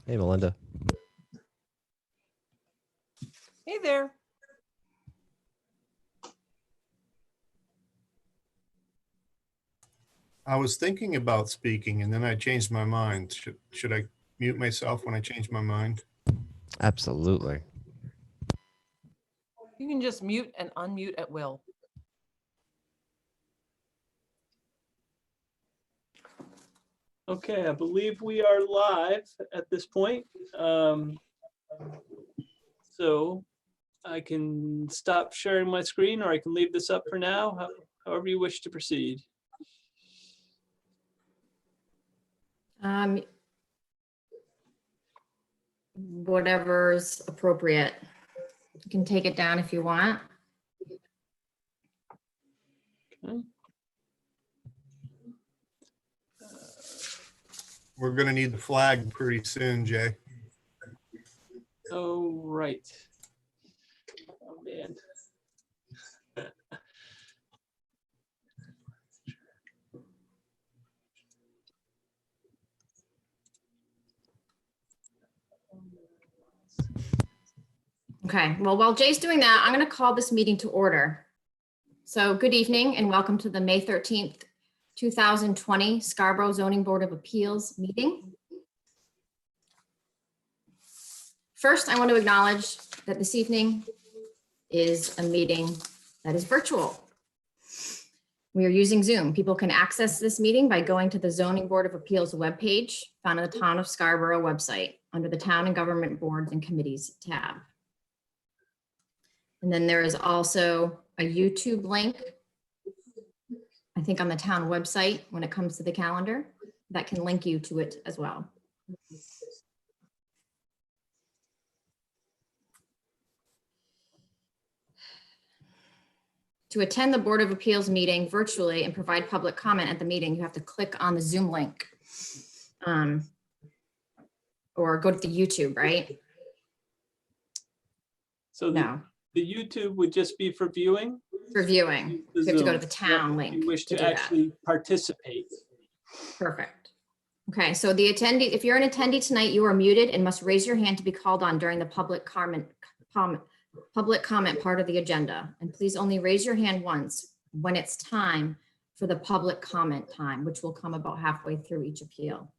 Hey, Melinda. Hey there. I was thinking about speaking and then I changed my mind. Should I mute myself when I change my mind? Absolutely. You can just mute and unmute at will. Okay, I believe we are live at this point. So I can stop sharing my screen or I can leave this up for now, however you wish to proceed. Whatever's appropriate. You can take it down if you want. Okay. We're gonna need the flag pretty soon, Jay. Oh, right. Oh, man. Okay, well, while Jay's doing that, I'm going to call this meeting to order. So good evening and welcome to the May 13th, 2020 Scarborough Zoning Board of Appeals meeting. First, I want to acknowledge that this evening is a meeting that is virtual. We are using Zoom. People can access this meeting by going to the Zoning Board of Appeals webpage found on the Town of Scarborough website under the Town and Government Boards and Committees tab. And then there is also a YouTube link, I think on the town website when it comes to the calendar, that can link you to it as well. To attend the Board of Appeals meeting virtually and provide public comment at the meeting, you have to click on the Zoom link. Or go to the YouTube, right? So No, the YouTube would just be for viewing? for viewing. You have to go to the town link. You wish to to do that. actually participate. Perfect. Okay, so the attendee, if you're an attendee tonight, you are muted and must raise your hand to be called on during the public comment part of the agenda. And please only raise your hand once when it's time for the public comment time, which will come about halfway through each appeal.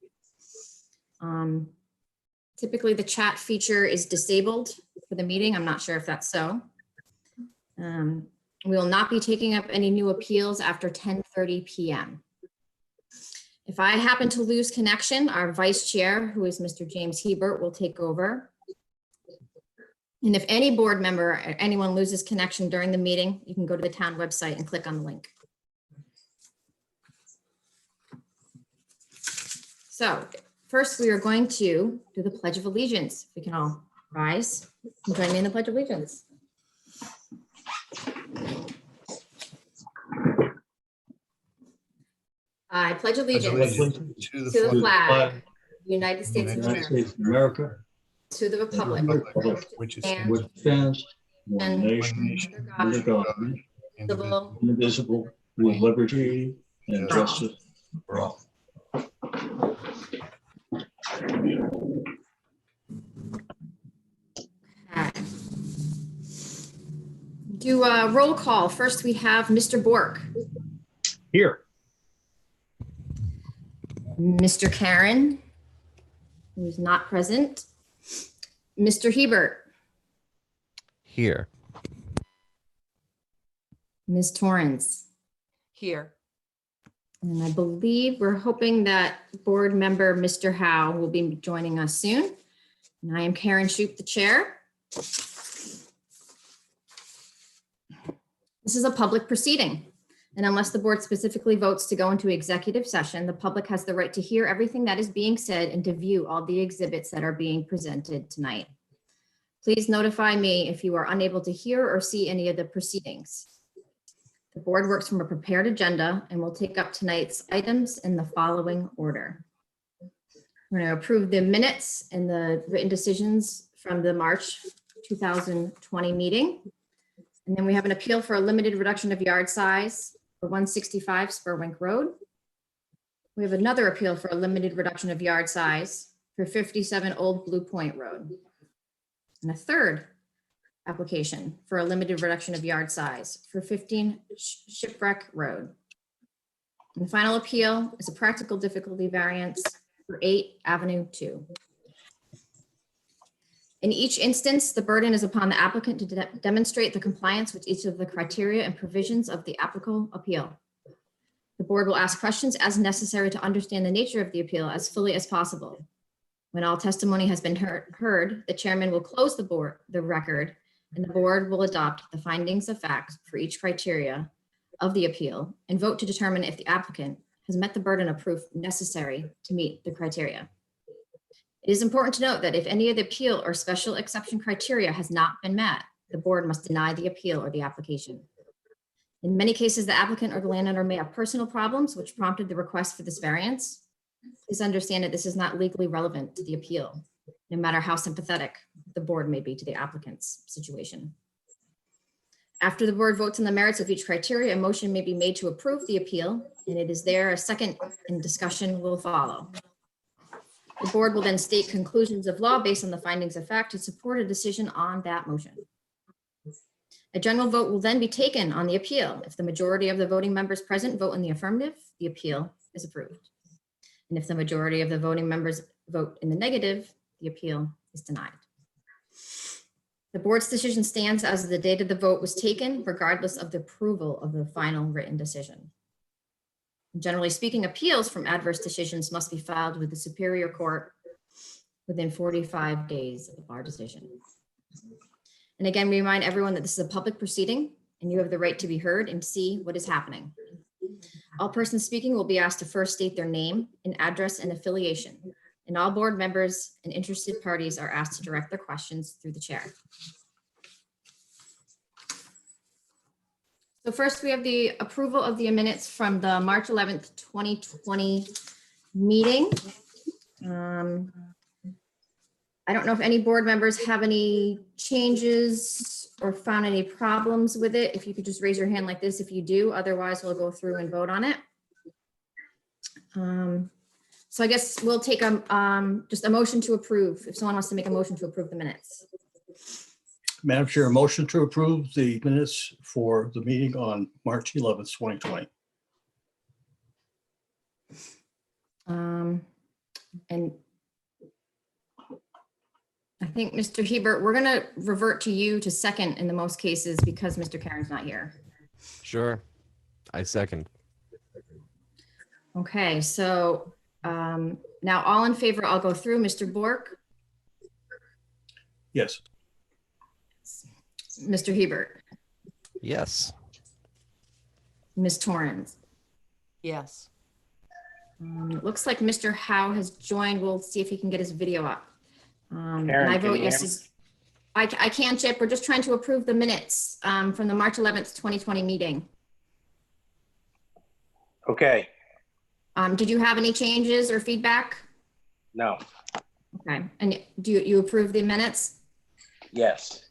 Typically, the chat feature is disabled for the meeting. I'm not sure if that's so. We will not be taking up any new appeals after 10:30 p.m. If I happen to lose connection, our vice chair, who is Mr. James Hebert, will take over. And if any board member or anyone loses connection during the meeting, you can go to the town website and click on the link. So first, we are going to do the Pledge of Allegiance. We can all rise and join me in the Pledge of Allegiance. I pledge allegiance To to the flag flag of the United States of United America, States of America, to the republic which is and which stands one And- nation, under under God, civil indivisible, with liberty and justice for all. Do a roll call. First, we have Mr. Bork, Here. Mr. Karen, who is not present, Mr. Hebert, Here. Ms. Torrance. Here. And I believe we're hoping that board member, Mr. Howe, will be joining us soon. And I am Karen Shoup, the chair. This is a public proceeding. And unless the board specifically votes to go into executive session, the public has the right to hear everything that is being said and to view all the exhibits that are being presented tonight. Please notify me if you are unable to hear or see any of the proceedings. The board works from a prepared agenda and will take up tonight's items in the following order. We're going to approve the minutes and the written decisions from the March 2020 meeting. And then we have an appeal for a limited reduction of yard size for 165 Spurwink Road. We have another appeal for a limited reduction of yard size for 57 Old Blue Point Road. And a third application for a limited reduction of yard size for 15 Shipwreck Road. And the final appeal is a practical difficulty variance for 8 Avenue 2. In each instance, the burden is upon the applicant to demonstrate the compliance with each of the criteria and provisions of the applicable appeal. The board will ask questions as necessary to understand the nature of the appeal as fully as possible. When all testimony has been heard, the chairman will close the record, and the board will adopt the findings of fact for each criteria of the appeal and vote to determine if the applicant has met the burden of proof necessary to meet the criteria. It is important to note that if any of the appeal or special exception criteria has not been met, the board must deny the appeal or the application. In many cases, the applicant or the landowner may have personal problems which prompted the request for this variance. Please understand that this is not legally relevant to the appeal, no matter how sympathetic the board may be to the applicant's situation. After the board votes on the merits of each criteria, a motion may be made to approve the appeal, and it is there a second and discussion will follow. The board will then state conclusions of law based on the findings of fact to support a decision on that motion. A general vote will then be taken on the appeal. If the majority of the voting members present vote in the affirmative, the appeal is approved. And if the majority of the voting members vote in the negative, the appeal is denied. The board's decision stands as of the date of the vote was taken, regardless of the approval of the final written decision. Generally speaking, appeals from adverse decisions must be filed with the Superior Court within 45 days of our decision. And again, we remind everyone that this is a public proceeding and you have the right to be heard and see what is happening. All persons speaking will be asked to first state their name and address and affiliation. And all board members and interested parties are asked to direct their questions through the chair. So first we have the approval of the minutes from the March 11th, 2020 meeting. I don't know if any board members have any changes or found any problems with it. If you could just raise your hand like this if you do, otherwise we'll go through and vote on it. So I guess we'll take just a motion to approve, if someone wants to make a motion to approve the minutes. Madam Chair, a motion to approve the minutes for the meeting on March 11th, 2020. And I think, Mr. Hebert, we're going to revert to you to second in the most cases because Mr. Karen's not here. Sure. I second. Okay, so now all in favor, I'll go through. Mr. Bork, Yes. Mr. Hebert, Yes. Ms. Torrens. Yes. It looks like Mr. Howe has joined. We'll see if he can get his video up. And Karen, I can vote you yes. hear I can't, Chip. We're just trying to approve the minutes from the March 11th, 2020 meeting. Okay, Did you have any changes or feedback? no, Okay, and do you approve the minutes? yes,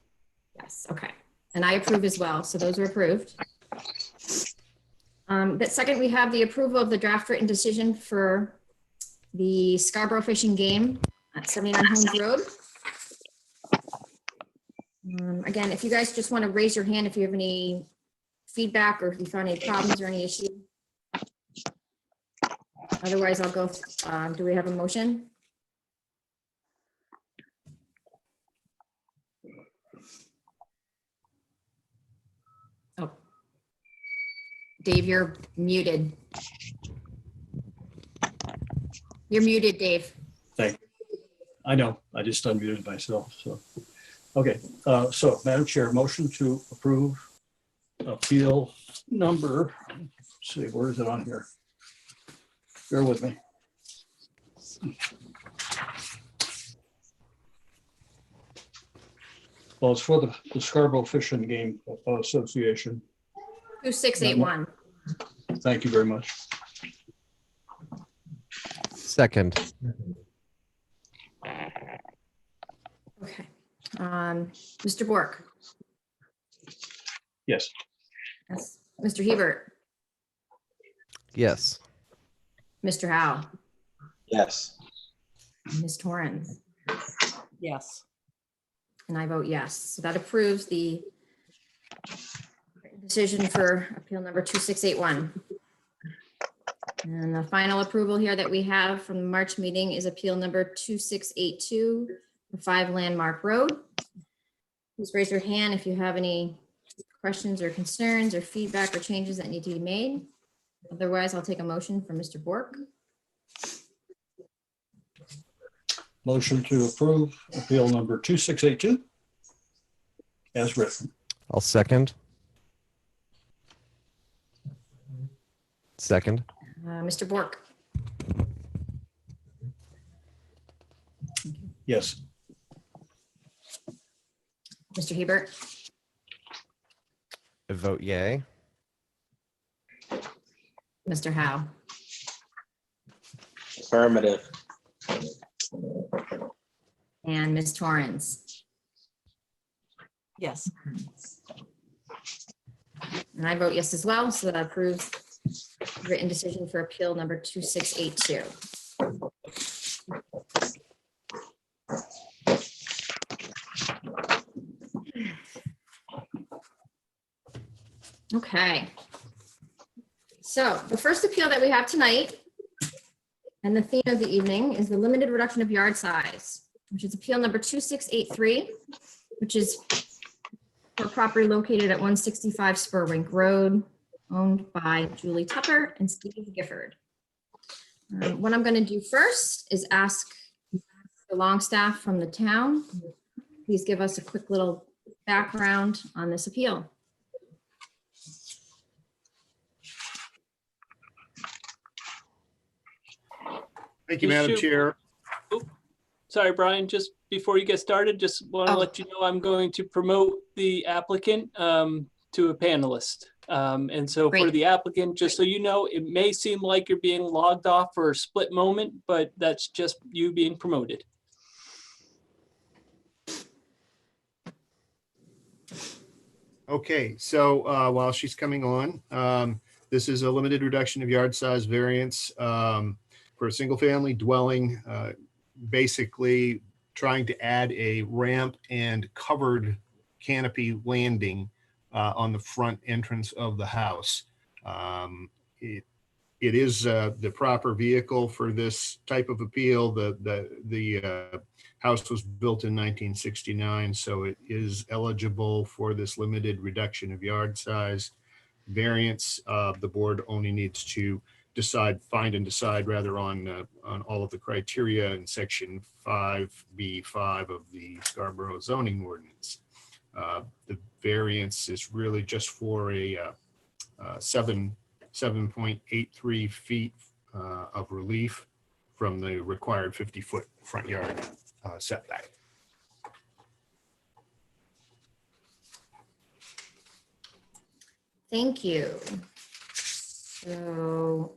Yes, okay. And I approve as well, so those are approved. But second, we have the approval of the draft written decision for the Scarborough Fishing Game at 79 Holmes Road. Again, if you guys just want to raise your hand if you have any feedback or if you found any problems or any issues. Otherwise, I'll go, do we have a motion? Oh. Dave, you're muted. You're muted, Dave. Thank you. I know, I just unmuted myself, so. Okay, so Madam Chair, motion to approve appeal number, let's see, where is it on here? Bear with me. Well, it's for the Scarborough Fish and Game Association. 2681. Thank you very much. Second. Okay. Mr. Bork. Yes. Yes. Mr. Hebert. Yes. Mr. Howe. yes, Ms. Torrance. Yes. And I vote yes. So that approves the decision for appeal number 2681. And the final approval here that we have from the March meeting is appeal number 2682 for 5 Landmark Road. Please raise your hand if you have any questions or concerns or feedback or changes that need to be made. Otherwise, I'll take a motion from Mr. Bork. Motion to approve appeal number 2682 as written. I'll second. Second. Mr. Bork. Yes. Mr. Hebert. I vote yay. Mr. Howe. Affirmative. And Ms. Torrance. Yes. And I vote yes as well, so that approves written decision for appeal number 2682. Okay. So the first appeal that we have tonight, and the theme of the evening, is the limited reduction of yard size, which is appeal number 2683, which is for property located at 165 Spurwink Road, owned by Julie Tupper and Steve Gifford. What I'm going to do first is ask the long staff from the town, please give us a quick little background on this appeal. Thank you, You Madam should- Chair. Sorry, Brian, just before you get started, just want to Oh. let you know I'm going to promote the applicant to a panelist. And so for Great. the applicant, just so you know, it may seem like you're being logged off for a split moment, but that's just you being promoted. Okay, so while she's coming on, this is a limited reduction of yard size variance for a single family dwelling, basically trying to add a ramp and covered canopy landing on the front entrance of the house. It is the proper vehicle for this type of appeal. The house was built in 1969, so it is eligible for this limited reduction of yard size variance. The board only needs to find and decide rather on all of the criteria in section 5B5 of the Scarborough zoning ordinance. The variance is really just for a 7.83 feet of relief from the required 50-foot front yard setback. Thank you. So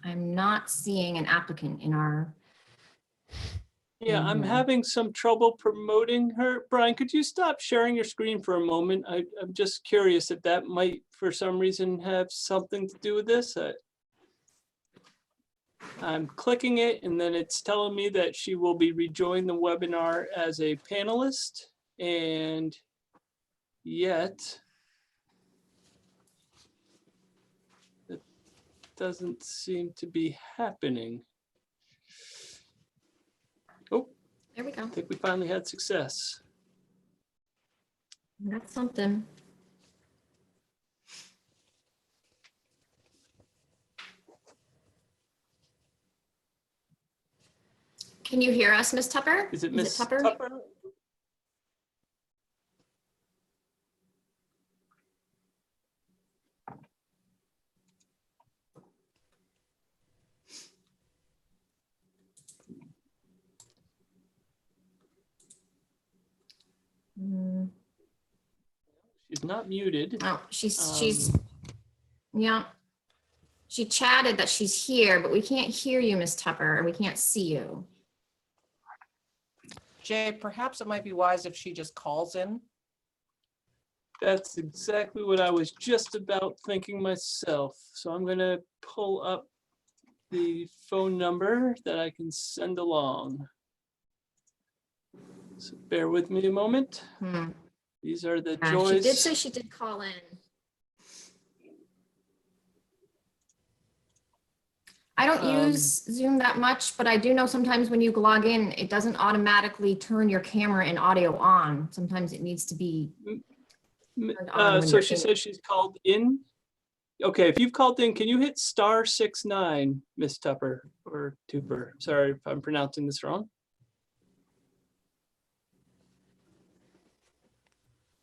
I'm not seeing an applicant in our, Yeah, I'm Mhm. having some trouble promoting her. Brian, could you stop sharing your screen for a moment? I'm just curious if that might, for some reason, have something to do with this. I'm clicking it and then it's telling me that she will be rejoining the webinar as a panelist, and yet it doesn't seem to be happening. Oh, there we go. I think we finally had success. That's something. Can you hear us, Ms. Tupper? Is it Miss Tupper? Mm, She's not muted. Oh, she's, yeah. She chatted that she's here, but we can't hear you, Ms. Tupper, and we can't see you. Jay, perhaps it might be wise if she just calls in. That's exactly what I was just about thinking myself. So I'm gonna pull up the phone number that I can send along. So bear with me a moment. Hmm. These are the Yeah, she did joys. say she did call in. I don't use Zoom that much, but I do know sometimes when you log in, it doesn't automatically turn your camera and audio on. Sometimes it needs to be turned on when So you're she in. says she's called in. Okay, if you've called in, can you hit *69, Miss Tupper or Tupper? Sorry if I'm pronouncing this wrong.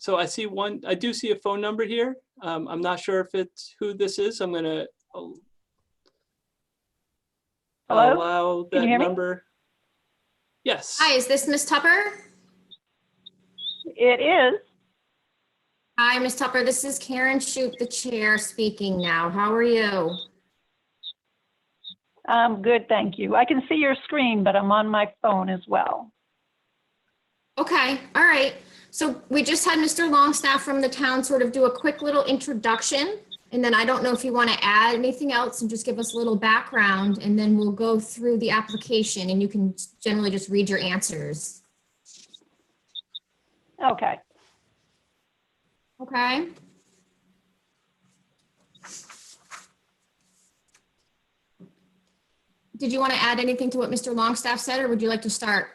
So I see one, I do see a phone number here. I'm not sure if it's who this is. I'm gonna Hello? allow Can you that hear me? number. Yes. Hi, is this Miss Tupper? It is. Hi, Miss Tupper. This is Karen Shoup, the chair, speaking now. How are you? I'm good, thank you. I can see your screen, but I'm on my phone as well. Okay, all right. So we just had Mr. Longstaff from the town sort of do a quick little introduction. And then I don't know if you want to add anything else and just give us a little background, and then we'll go through the application and you can generally just read your answers. Okay. Okay? Did you want to add anything to what Mr. Longstaff said, or would you like to start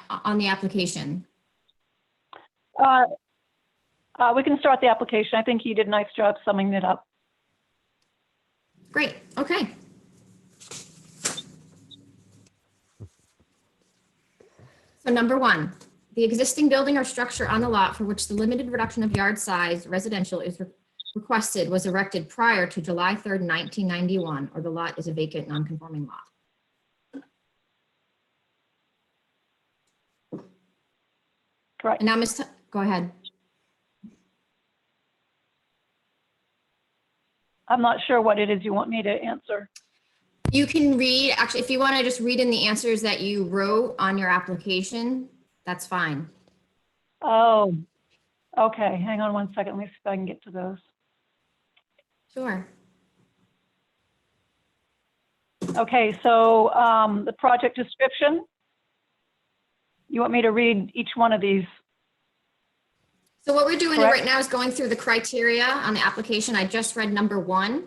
on the application? We can start the application. I think he did a nice job summing it up. Great, okay. So number one, the existing building or structure on the lot for which the limited reduction of yard size residential is requested was erected prior to July 3rd, 1991, or the lot is a vacant non-conforming lot. Correct. And now, go ahead. I'm not sure what it is you want me to answer. You can read, actually, if you want to just read in the answers that you wrote on your application, that's fine. Oh, okay. Hang on one second. Let me see if I can get to those. Sure. Okay, so the project description. You want me to read each one of these? So what we're doing Correct. right now is going through the criteria on the application. I just read number one.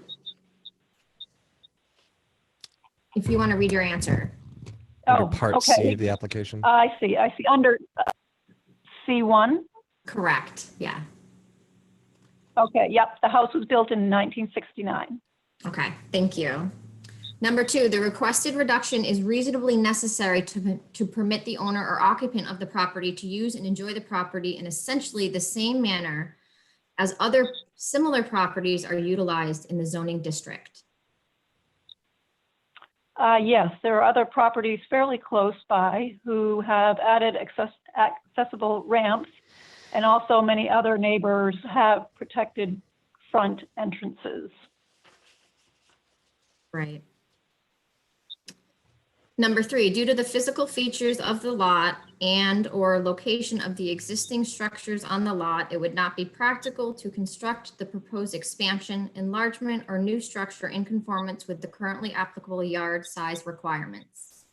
If you want to read your answer. Under Oh, Part C okay. of the application. I see. Under C1. Correct, yeah. Okay, yep. The house was built in 1969. Okay, thank you. Number two, the requested reduction is reasonably necessary to permit the owner or occupant of the property to use and enjoy the property in essentially the same manner as other similar properties are utilized in the zoning district. Yes, there are other properties fairly close by who have added accessible ramps, and also many other neighbors have protected front entrances. Right. Number three, due to the physical features of the lot and or location of the existing structures on the lot, it would not be practical to construct the proposed expansion, enlargement, or new structure in conformance with the currently applicable yard size requirements.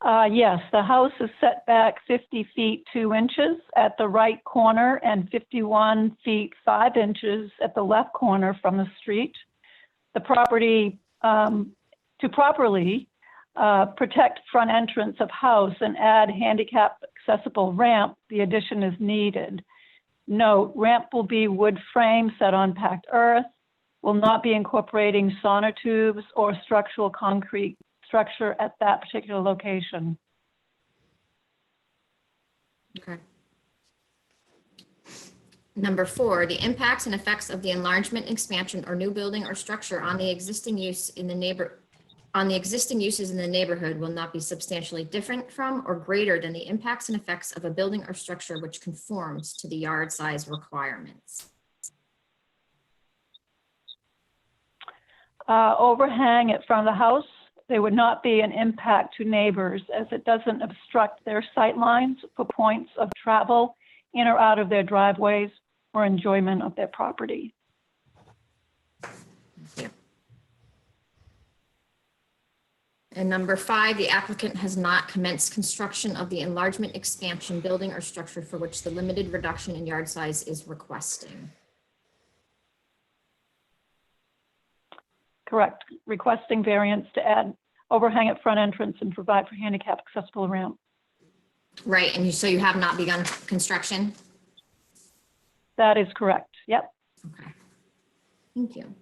Yes, the house is set back 50 feet 2 inches at the right corner and 51 feet 5 inches at the left corner from the street. The property, to properly protect front entrance of house and add handicap accessible ramp, the addition is needed. Note, ramp will be wood frame set on packed earth, will not be incorporating sonotubes or structural concrete structure at that particular location. Okay. Number four, the impacts and effects of the enlargement, expansion, or new building or structure on the existing uses in the neighborhood will not be substantially different from or greater than the impacts and effects of a building or structure which conforms to the yard size requirements. Overhang at front of the house, there would not be an impact to neighbors as it doesn't obstruct their sight lines for points of travel in or out of their driveways or enjoyment of their property. Yeah. And number 5, the applicant has not commenced construction of the enlargement, expansion, building or structure for which the limited reduction in yard size is requesting. Correct. Requesting variance to add overhang at front entrance and provide for handicap accessible ramp. Right, and so you have not begun construction? That is correct. Yep. Okay. Thank you.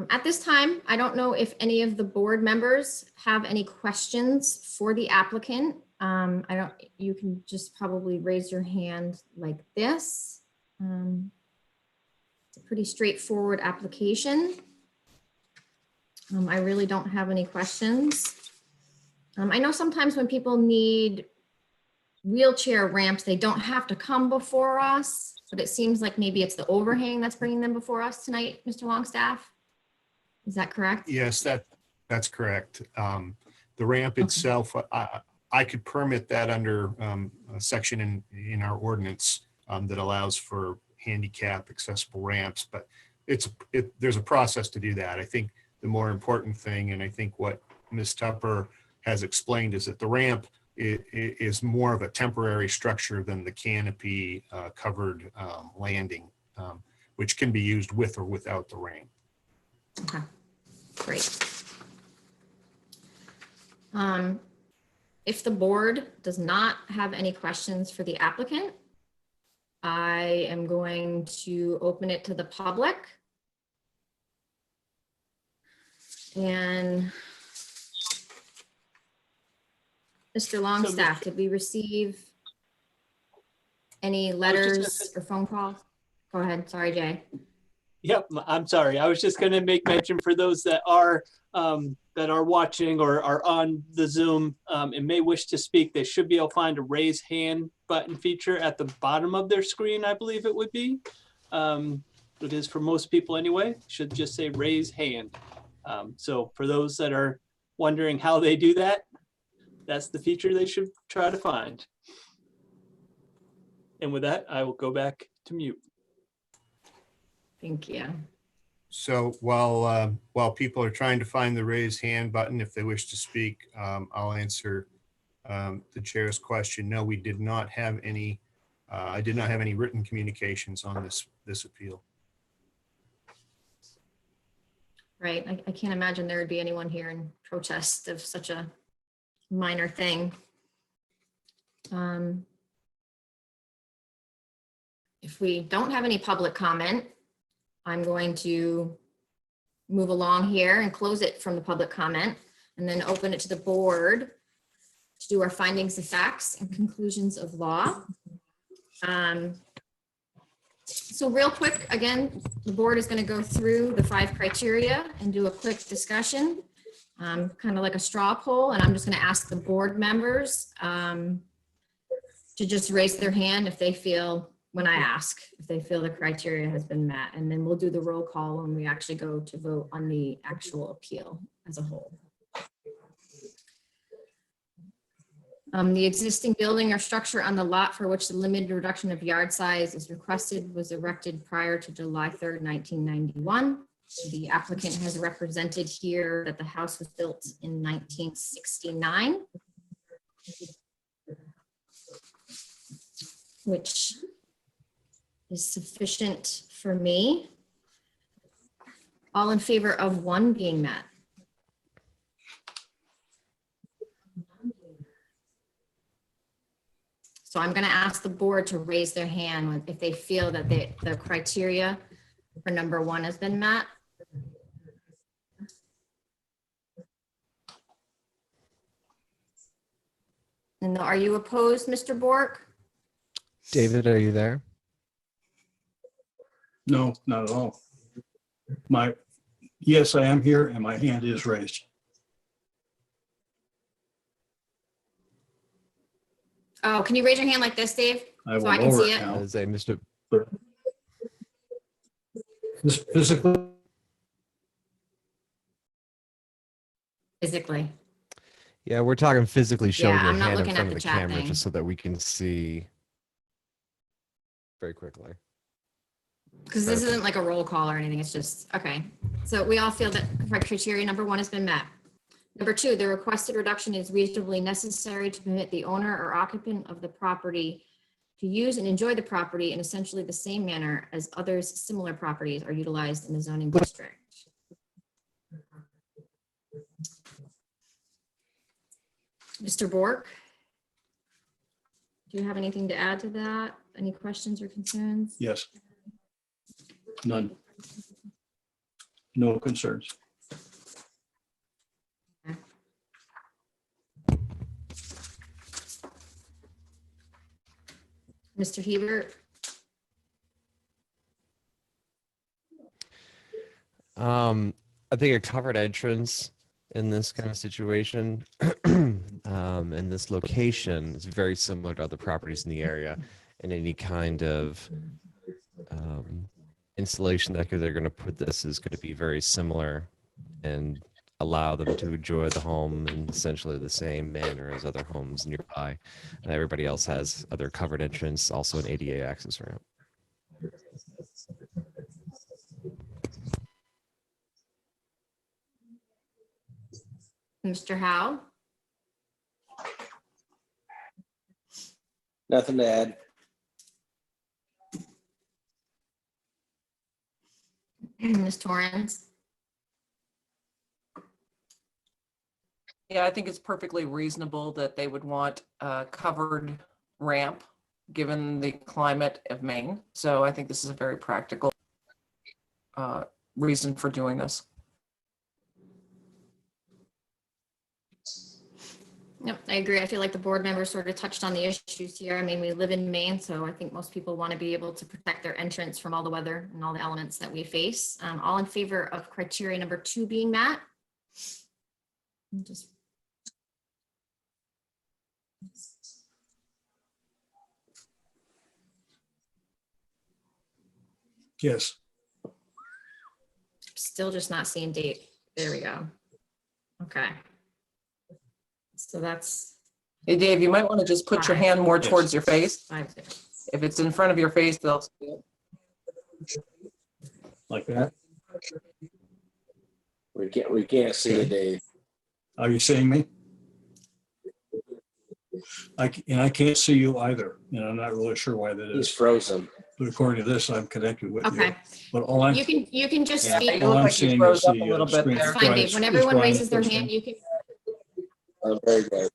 At this time, I don't know if any of the board members have any questions for the applicant. You can just probably raise your hand like this. It's a pretty straightforward application. I really don't have any questions. I know sometimes when people need wheelchair ramps, they don't have to come before us, but it seems like maybe it's the overhang that's bringing them before us tonight, Mr. Longstaff. Is that correct? Yes, that's correct. The ramp itself, I could permit that under a section in our ordinance that allows for handicap accessible ramps, but there's a process to do that. I think the more important thing, and I think what Ms. Tupper has explained, is that the ramp is more of a temporary structure than the canopy covered landing, which can be used with or without the ramp. Okay, great. If the board does not have any questions for the applicant, I am going to open it to the public. And Mr. Longstaff, did we receive any letters or phone calls? Go ahead. Sorry, Jay. Yep, I'm sorry. I was just going to make mention for those that are watching or are on the Zoom and may wish to speak, they should be able to find a raise hand button feature at the bottom of their screen, I believe it would be. It is for most people anyway. Should just say raise hand. So for those that are wondering how they do that, that's the feature they should try to find. And with that, I will go back to mute. Thank you. So while people are trying to find the raise hand button, if they wish to speak, I'll answer the chair's question. No, we did not have any. I did not have any written communications on this appeal. Right. I can't imagine there would be anyone here in protest of such a minor thing. If we don't have any public comment, I'm going to move along here and close it from the public comment and then open it to the board to do our findings of facts and conclusions of law. So real quick, again, the board is going to go through the 5 criteria and do a quick discussion, kind of like a straw poll. And I'm just going to ask the board members to just raise their hand if they feel, when I ask, if they feel the criteria has been met. And then we'll do the roll call when we actually go to vote on the actual appeal as a whole. The existing building or structure on the lot for which the limited reduction of yard size is requested was erected prior to July 3rd, 1991. The applicant has represented here that the house was built in 1969, which is sufficient for me. All in favor of 1 being met? So I'm going to ask the board to raise their hand if they feel that the criteria for number 1 has been met. And are you opposed, Mr. Bork? David, are you there? No, not at all. Yes, I am here and my hand is raised. Oh, can you raise your hand like this, Dave? I So will I can lower see it it. now. As a Mr. This physically, Physically. Yeah, we're talking physically showing Yeah, your I'm not hand in looking front at of the the chat camera thing. just so that we can see very quickly. Because this isn't like a roll call or anything, it's just, okay. So we all feel that criteria number 1 has been met. Number 2, the requested reduction is reasonably necessary to permit the owner or occupant of the property to use and enjoy the property in essentially the same manner as others similar properties are utilized in the zoning district. Mr. Bork? Do you have anything to add to that? Any questions or concerns? Yes. None. No concerns. Mr. Hebert? I think a covered entrance in this kind of situation, in this location is very similar to other properties in the area, and any kind of installation that they're going to put this is going to be very similar and allow them to enjoy the home in essentially the same manner as other homes nearby. And everybody else has other covered entrance, also an ADA access ramp. Mr. Howe? Nothing to add. Ms. Torrance? Yeah, I think it's perfectly reasonable that they would want a covered ramp, given the climate of Maine. So I think this is a very practical reason for doing this. Yep, I agree. I feel like the board members sort of touched on the issues here. I mean, we live in Maine, so I think most people want to be able to protect their entrance from all the weather and all the elements that we face. All in favor of criteria number 2 being met? Just Yes. still just not seeing Dave. There we go. Okay. So that's Hey, Dave, you might want to just put your hand more Yes. towards your face. 5-0. If it's in front of your face, they'll see it. Like that. We can't see it, Dave. Are you seeing me? And I can't see you either, and I'm not really sure why that He's is. frozen. But according to this, I'm connected with you. Okay, But all I'm, you can just Yeah, speak. you look all I'm like you seeing froze is up a the little bit screen. there. It's fine, Dave. When everyone raises their hand, you can. Very good.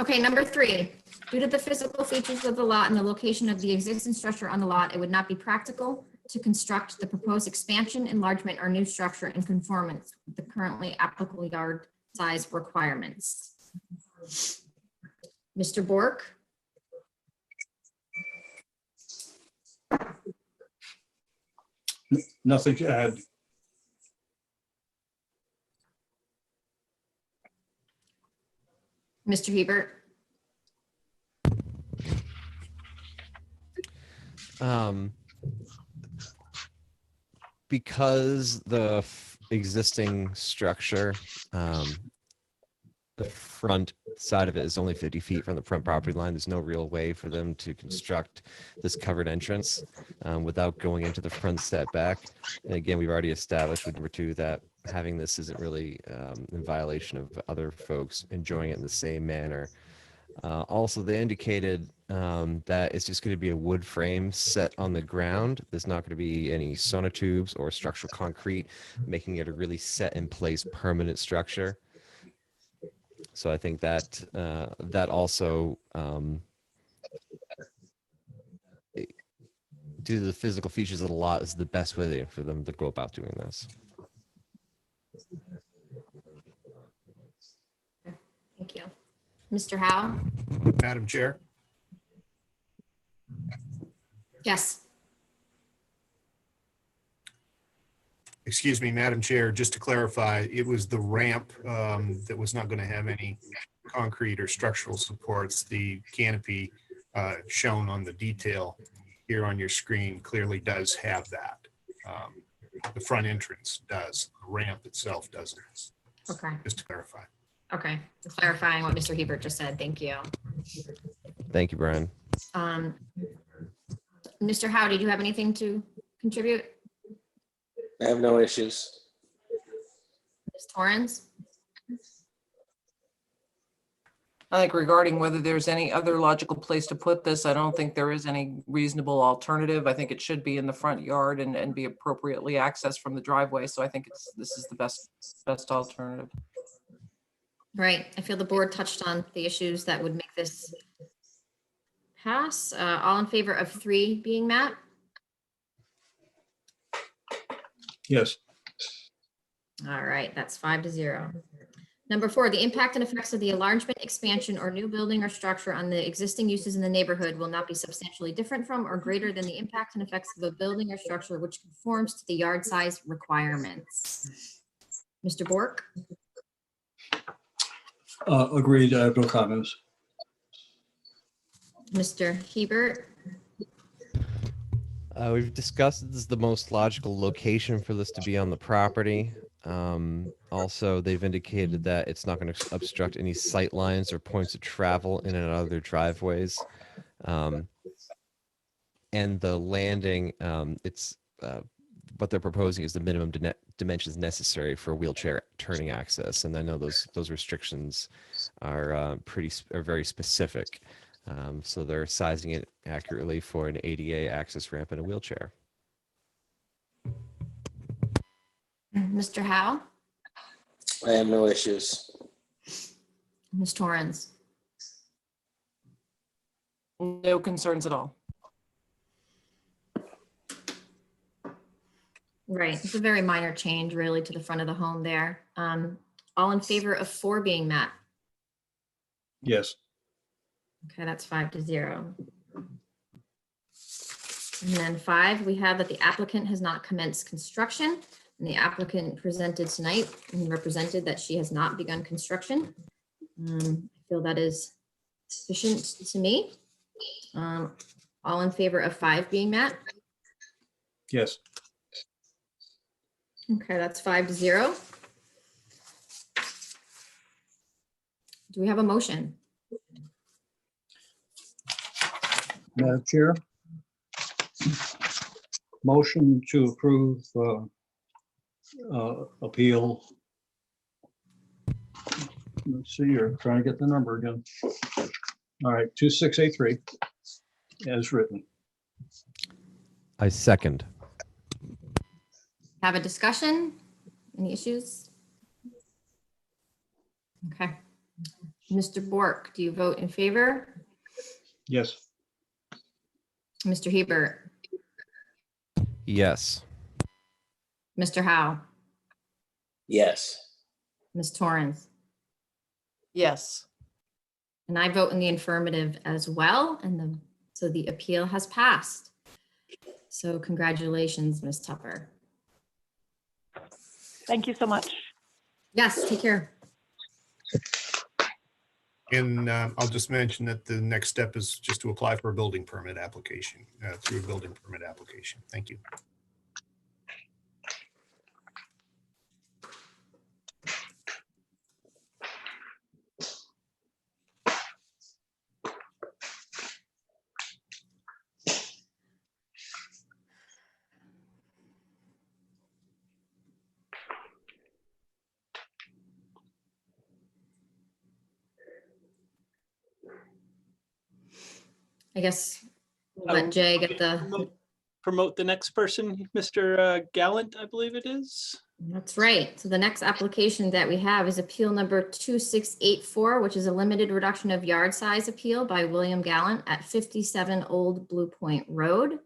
Okay, number 3, due to the physical features of the lot and the location of the existing structure on the lot, it would not be practical to construct the proposed expansion, enlargement, or new structure in conformance with the currently applicable yard size requirements. Mr. Bork? Nothing to add. Mr. Hebert? Because the existing structure, the front side of it is only 50 feet from the front property line. There's no real way for them to construct this covered entrance without going into the front setback. And again, we've already established with number 2 that having this isn't really in violation of other folks enjoying it in the same manner. Also, they indicated that it's just going to be a wood frame set on the ground. There's not going to be any sonotubes or structural concrete, making it a really set in place permanent structure. So I think that that also, due to the physical features of the lot, is the best way for them to go about doing this. Thank you. Mr. Howe? Madam Chair, Yes. excuse me, Madam Chair, just to clarify, it was the ramp that was not going to have any concrete or structural supports. The canopy shown on the detail here on your screen clearly does have that. The front entrance does, the ramp itself doesn't, Okay. just to clarify. Okay. Clarifying what Mr. Hebert just said. Thank you. Thank you, Brian. Mr. Howe, did you have anything to contribute? I have no issues. Ms. Torrance? I think regarding whether there's any other logical place to put this, I don't think there is any reasonable alternative. I think it should be in the front yard and be appropriately accessed from the driveway. So I think this is the best alternative. Right. I feel the board touched on the issues that would make this pass. All in favor of 3 being met? Yes. All right, that's 5-0. Number 4, the impact and effects of the enlargement, expansion, or new building or structure on the existing uses in the neighborhood will not be substantially different from or greater than the impact and effects of a building or structure which conforms to the yard size requirements. Mr. Bork? Agreed. I have no comments. Mr. Hebert? We've discussed this is the most logical location for this to be on the property. Also, they've indicated that it's not going to obstruct any sight lines or points of travel in and out of their driveways. And the landing, it's what they're proposing is the minimum dimensions necessary for wheelchair turning access. And I know those restrictions are very specific. So they're sizing it accurately for an ADA access ramp and a wheelchair. Mr. Howe? I have no issues. Ms. Torrance? No concerns at all. Right, it's a very minor change really to the front of the home there. All in favor of 4 being met? Yes. Okay, that's 5-0. And then 5, we have that the applicant has not commenced construction. And the applicant presented tonight and represented that she has not begun construction. I feel that is sufficient to me. All in favor of 5 being met? Yes. Okay, that's 5-0. Do we have a motion? Madam Chair. Motion to approve appeal. Let's see, you're trying to get the number again. All right, 2683 as written. I second. Have a discussion? Any issues? Okay. Mr. Bork, do you vote in favor? Yes. Mr. Hebert? Yes. Mr. Howe? Yes. Ms. Torrance? Yes. And I vote in the affirmative as well, and so the appeal has passed. So congratulations, Ms. Tupper. Thank you so much. Yes, take care. And I'll just mention that the next step is just to apply for a building permit application, through a building permit application. Thank you. I guess we'll let Jay get the, Promote the next person, Mr. Gallant, I believe it is. that's right. So the next application that we have is appeal number 2684, which is a limited reduction of yard size appeal by William Gallant at 57 Old Blue Point Road.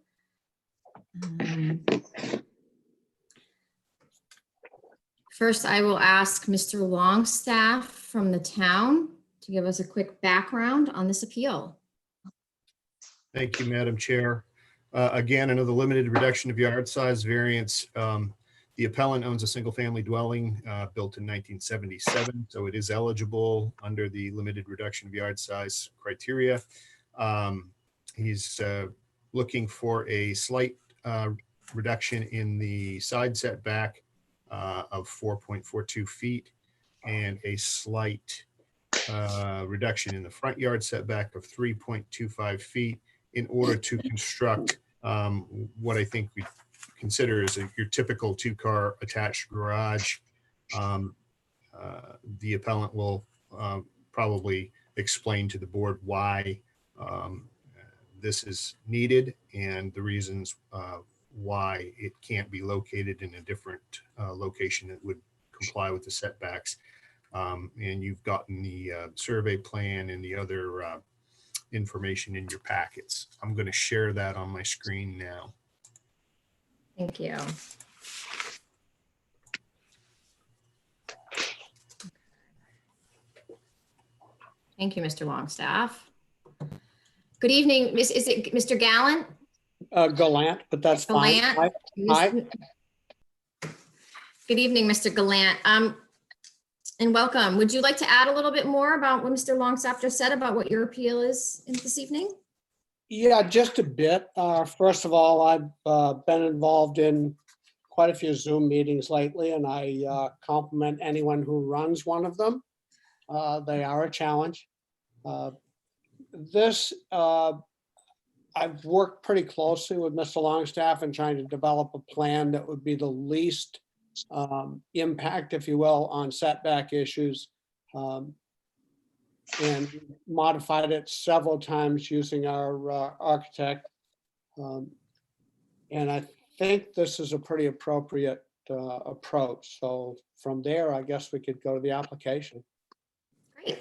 First, I will ask Mr. Longstaff from the town to give us a quick background on this appeal. Thank you, Madam Chair. Again, another limited reduction of yard size variance. The appellant owns a single-family dwelling built in 1977, so it is eligible under the limited reduction of yard size criteria. He's looking for a slight reduction in the side setback of 4.42 feet and a slight reduction in the front yard setback of 3.25 feet in order to construct what I think we consider as your typical two-car attached garage. The appellant will probably explain to the board why this is needed and the reasons why it can't be located in a different location that would comply with the setbacks. And you've gotten the survey plan and the other information in your packets. I'm going to share that on my screen now. Thank you. Thank you, Mr. Longstaff. Good evening, is it Mr. Gallant? Gallant, but that's fine. Gallant? Hi. Good evening, Mr. Gallant. And welcome. Would you like to add a little bit more about what Mr. Longstaff just said about what your appeal is this evening? Yeah, just a bit. First of all, I've been involved in quite a few Zoom meetings lately, and I compliment anyone who runs one of them. They are a challenge. I've worked pretty closely with Mr. Longstaff in trying to develop a plan that would be the least impact, if you will, on setback issues, and modified it several times using our architect. And I think this is a pretty appropriate approach. So from there, I guess we could go to the application. Great.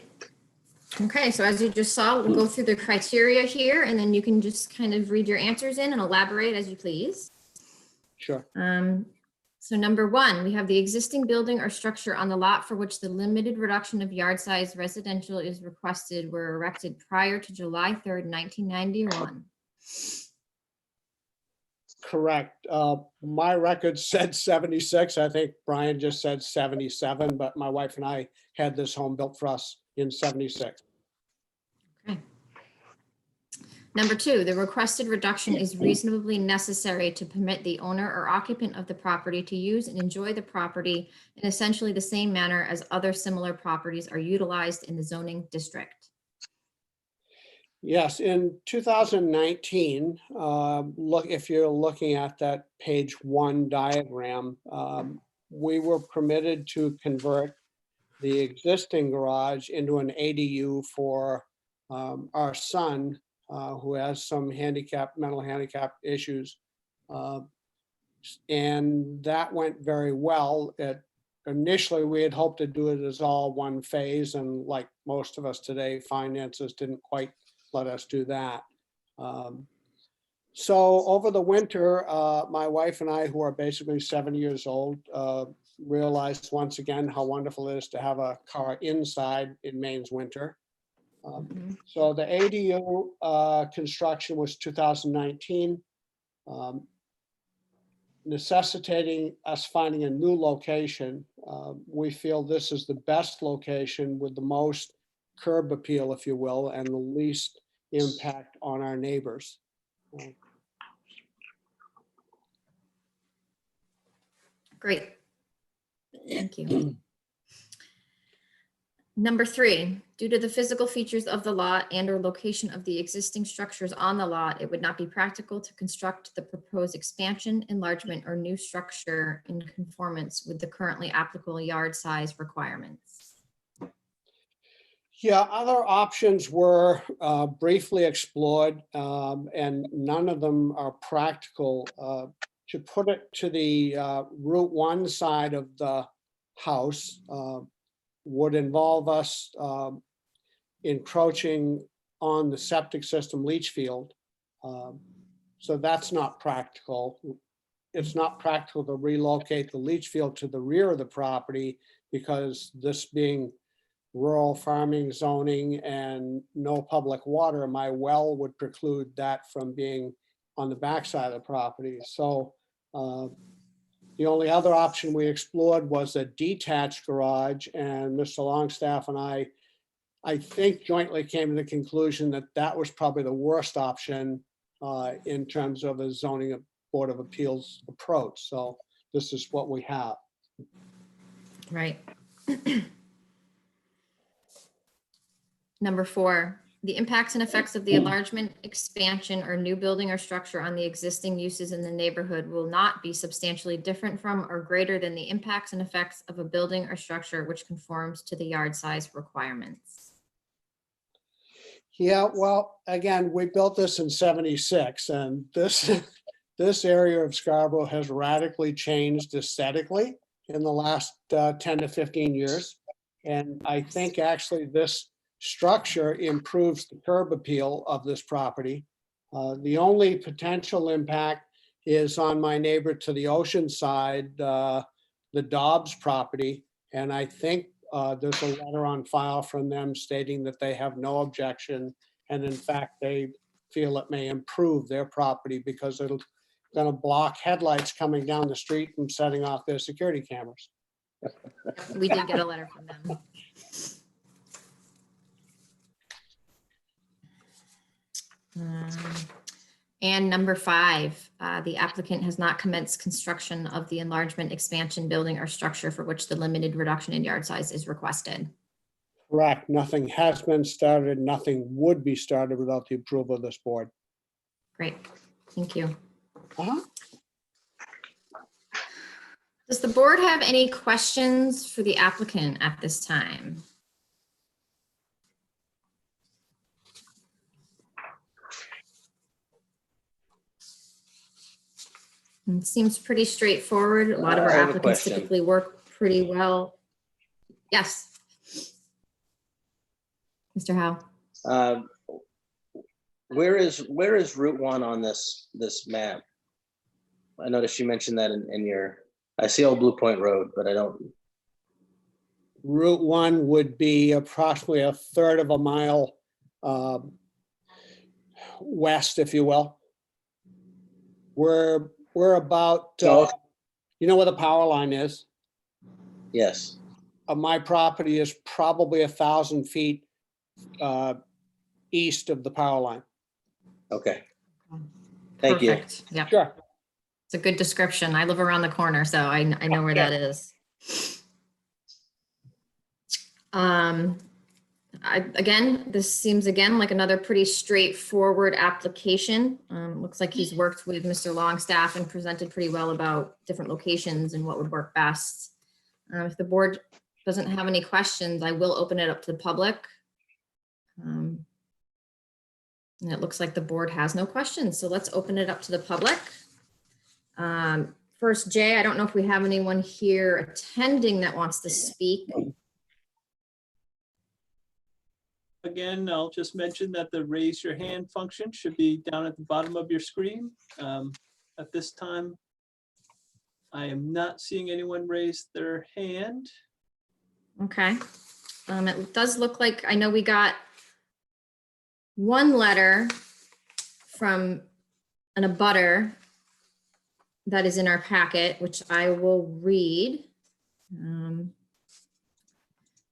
Okay, so as you just saw, we'll go through the criteria here, and then you can just kind of read your answers in and elaborate as you please. Sure. So number one, we have the existing building or structure on the lot for which the limited reduction of yard size residential is requested were erected prior to July 3rd, 1991. Correct. My record said 76. I think Brian just said 77, but my wife and I had this home built for us in 76. Okay. Number two, the requested reduction is reasonably necessary to permit the owner or occupant of the property to use and enjoy the property in essentially the same manner as other similar properties are utilized in the zoning district. Yes, in 2019, if you're looking at that page 1 diagram, we were permitted to convert the existing garage into an ADU for our son, who has some mental handicap issues. And that went very well. Initially, we had hoped to do it as all one phase, and like most of us today, finances didn't quite let us do that. So over the winter, my wife and I, who are basically 7 years old, realized once again how wonderful it is to have a car inside in Maine's winter. So the ADU construction was 2019, necessitating us finding a new location. We feel this is the best location with the most curb appeal, if you will, and the least impact on our neighbors. Great. Thank you. Number three, due to the physical features of the lot and or location of the existing structures on the lot, it would not be practical to construct the proposed expansion, enlargement, or new structure in conformance with the currently applicable yard size requirements. Yeah, other options were briefly explored, and none of them are practical. To put it to the Route 1 side of the house would involve us encroaching on the septic system leach field. So that's not practical. It's not practical to relocate the leach field to the rear of the property because this being rural farming zoning and no public water, my well would preclude that from being on the backside of the property. So the only other option we explored was a detached garage, and Mr. Longstaff and I think jointly came to the conclusion that that was probably the worst option in terms of a zoning board of appeals approach. So this is what we have. Right. Number 4, the impacts and effects of the enlargement, expansion, or new building or structure on the existing uses in the neighborhood will not be substantially different from or greater than the impacts and effects of a building or structure which conforms to the yard size requirements. Yeah, well, again, we built this in 76 and this area of Scarborough has radically changed aesthetically in the last 10 to 15 years. And I think actually this structure improves the curb appeal of this property. The only potential impact is on my neighbor to the ocean side, the Dobbs property. And I think there's a letter on file from them stating that they have no objection. And in fact, they feel it may improve their property because it'll going to block headlights coming down the street and setting off their security cameras. We did get a letter from them. And number 5, the applicant has not commenced construction of the enlargement, expansion, building, or structure for which the limited reduction in yard size is requested. Correct. Nothing has been started. Nothing would be started without the approval of this board. Great, thank you. Uh-huh. Does the board have any questions for the applicant at this time? It seems pretty straightforward. A lot of our I have a applicants question. typically work pretty well. Yes. Mr. Howe? Where is Route 1 on this map? I noticed you mentioned that in your, I see Old Blue Point Road, but I don't. Route 1 would be approximately a third of a mile west, if you will. We're about, Oh. you know where the power line is? Yes. My property is probably 1,000 feet east of the power line. Okay. Thank you. Perfect. Yep. Sure. It's a good description. I live around the corner, so I know where that is. Again, this seems again like another pretty straightforward application. Looks like he's worked with Mr. Longstaff and presented pretty well about different locations and what would work best. If the board doesn't have any questions, I will open it up to the public. And it looks like the board has no questions, so let's open it up to the public. First, Jay, I don't know if we have anyone here attending that wants to speak. Again, I'll just mention that the raise your hand function should be down at the bottom of your screen. At this time, I am not seeing anyone raise their hand. Okay. It does look like, I know we got one letter from an abutter that is in our packet, which I will read.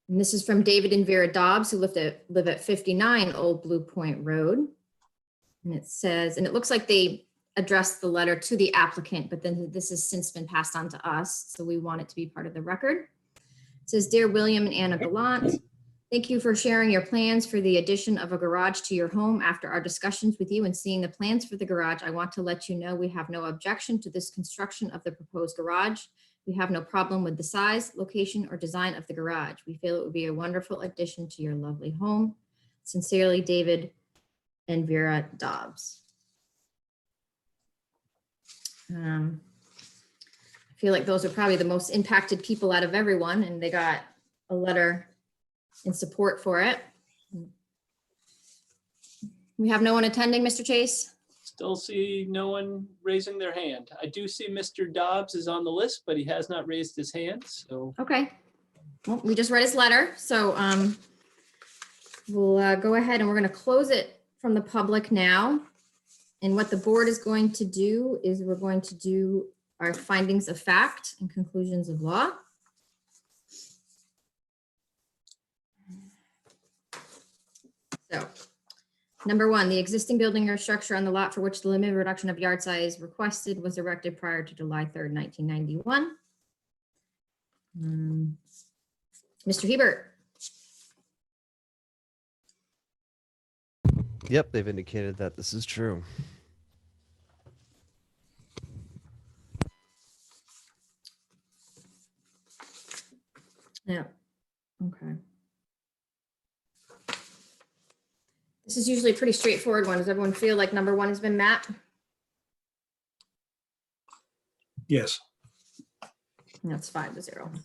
And this is from David and Vera Dobbs, who live at 59 Old Blue Point Road. And it says, and it looks like they addressed the letter to the applicant, but then this has since been passed on to us. So we want it to be part of the record. It says, Dear William and Anna Gallant, thank you for sharing your plans for the addition of a garage to your home. After our discussions with you and seeing the plans for the garage, I want to let you know we have no objection to this construction of the proposed garage. We have no problem with the size, location, or design of the garage. We feel it would be a wonderful addition to your lovely home. Sincerely, David and Vera Dobbs. I feel like those are probably the most impacted people out of everyone, and they got a letter in support for it. We have no one attending, Mr. Chase? Still see no one raising their hand. I do see Mr. Dobbs is on the list, but he has not raised his hand, so. Okay. Well, we just read his letter, so we'll go ahead and we're going to close it from the public now. And what the board is going to do is we're going to do our findings of fact and conclusions of law. So, number 1, the existing building or structure on the lot for which the limited reduction of yard size requested was erected prior to July 3rd, 1991. Mr. Hebert. Yep, they've indicated that this is true. Yeah, okay. This is usually a pretty straightforward one. Does everyone feel like number one has been met? Yes. That's 5-0.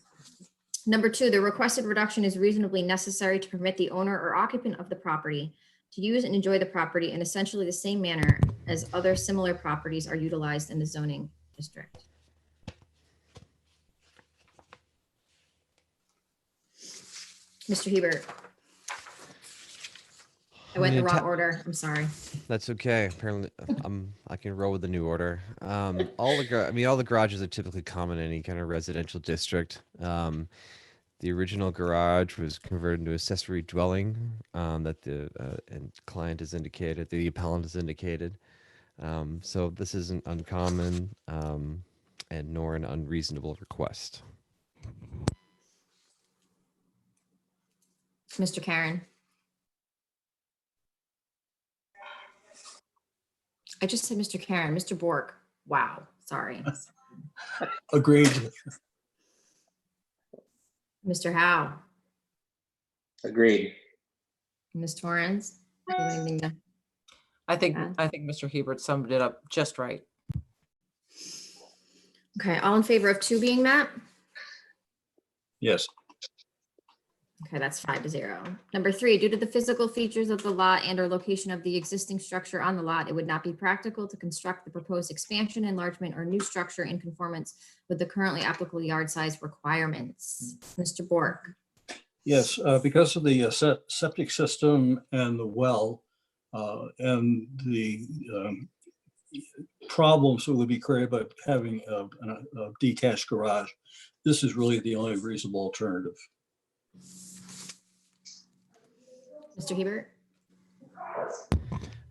Number two, the requested reduction is reasonably necessary to permit the owner or occupant of the property to use and enjoy the property in essentially the same manner as other similar properties are utilized in the zoning district. Mr. Hebert. I went in the wrong order. I'm sorry. That's okay. Apparently, I can roll with the new order. All the garages are typically common in any kind of residential district. The original garage was converted into accessory dwelling that the client has indicated, the appellant has indicated. So this isn't uncommon and nor an unreasonable request. Mr. Karen. I just said Mr. Karen, Mr. Bork. Wow, sorry. Agreed. Mr. Howe, Agreed. Ms. Torrens. Do you have anything to- I think Yeah. Mr. Hebert summed it up just right. Okay, all in favor of two being met? Yes. Okay, that's 5-0. Number three, due to the physical features of the lot and or location of the existing structure on the lot, it would not be practical to construct the proposed expansion, enlargement, or new structure in conformance with the currently applicable yard size requirements. Mr. Bork. Yes, because of the septic system and the well and the problems that would be created by having a detached garage, this is really the only reasonable alternative. Mr. Hebert.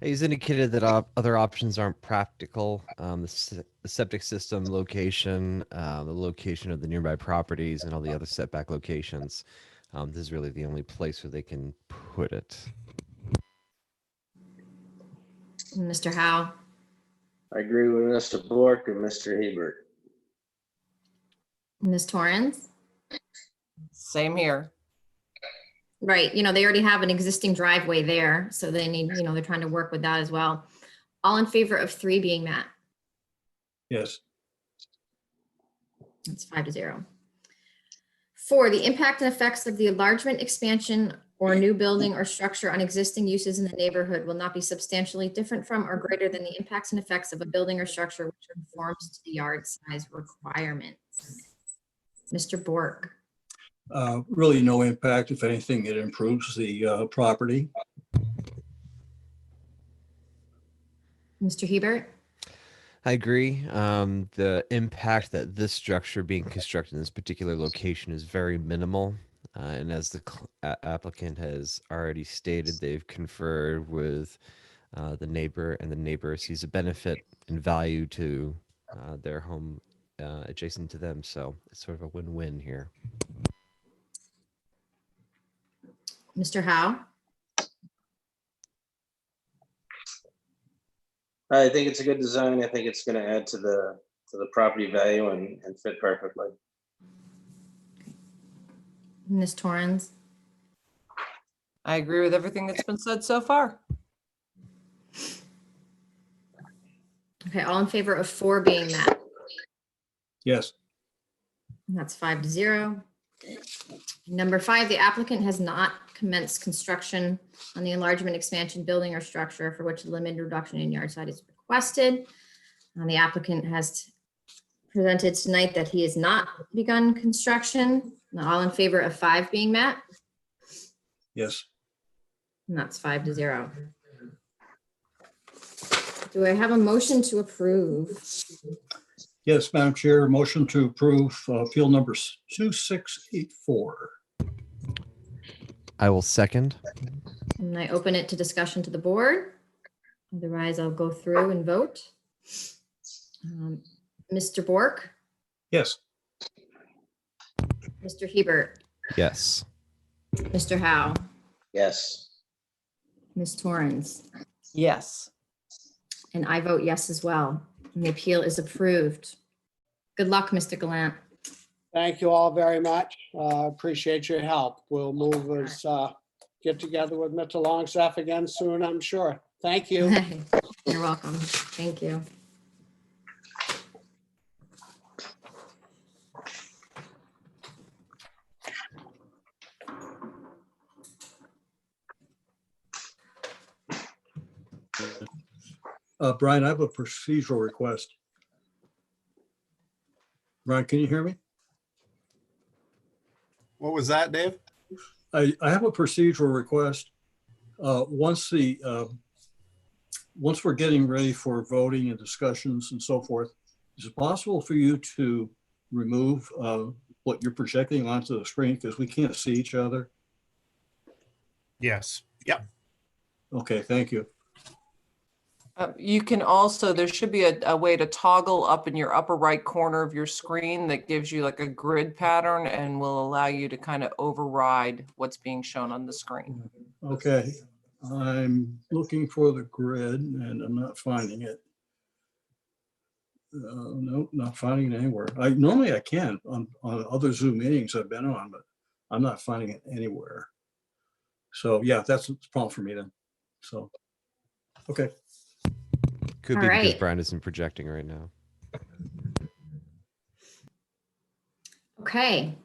He's indicated that other options aren't practical. The septic system location, the location of the nearby properties, and all the other setback locations. This is really the only place where they can put it. Mr. Howe. I agree with Mr. Bork and Mr. Hebert. Ms. Torrens. Same here. Right, they already have an existing driveway there, so they need, they're trying to work with that as well. All in favor of three being met? Yes. That's 5-0. Four, the impact and effects of the enlargement, expansion, or new building or structure on existing uses in the neighborhood will not be substantially different from or greater than the impacts and effects of a building or structure which conforms to the yard size requirements. Mr. Bork. Really no impact. If anything, it improves the property. Mr. Hebert. I agree. The impact that this structure being constructed in this particular location is very minimal. And as the applicant has already stated, they've conferred with the neighbor, and the neighbor sees a benefit and value to their home adjacent to them. So it's sort of a win-win here. Mr. Howe. I think it's a good design. I think it's going to add to the property value and fit perfectly. Ms. Torrens. I agree with everything that's been said so far. Okay, all in favor of four being met? Yes. And that's 5-0. Number five, the applicant has not commenced construction on the enlargement, expansion, building, or structure for which a limited reduction in yard size is requested. The applicant has presented tonight that he has not begun construction. All in favor of five being met? Yes. And that's 5-0. Do I have a motion to approve? Yes, Madam Chair, motion to approve appeal number 2684. I will second. And I open it to discussion to the board. Otherwise, I'll go through and vote. Mr. Bork, Yes. Mr. Hebert, Yes. Mr. Howe, Yes. Ms. Torrance, Yes. and I vote yes as well. And the appeal is approved. Good luck, Mr. Gallant. Thank you all very much. Appreciate your help. We'll move us, get together with Mr. Longstaff again soon, I'm sure. Thank you. You're welcome. Thank you. Brian, I have a procedural request. Brian, can you hear me? What was that, Dave? I have a procedural request. Once we're getting ready for voting and discussions and so forth, is it possible for you to remove what you're projecting onto the screen because we can't see each other? Yes. Yep. Okay, thank you. You can also, there should be a way to toggle up in your upper right corner of your screen that gives you like a grid pattern and will allow you to kind of override what's being shown on the screen. Okay, I'm looking for the grid and I'm not finding it. Nope, not finding it anywhere. Normally I can on other Zoom meetings I've been on, but I'm not finding it anywhere. So yeah, that's a problem for me then. So, okay. Could All be because right. Brian isn't projecting right now. Okay,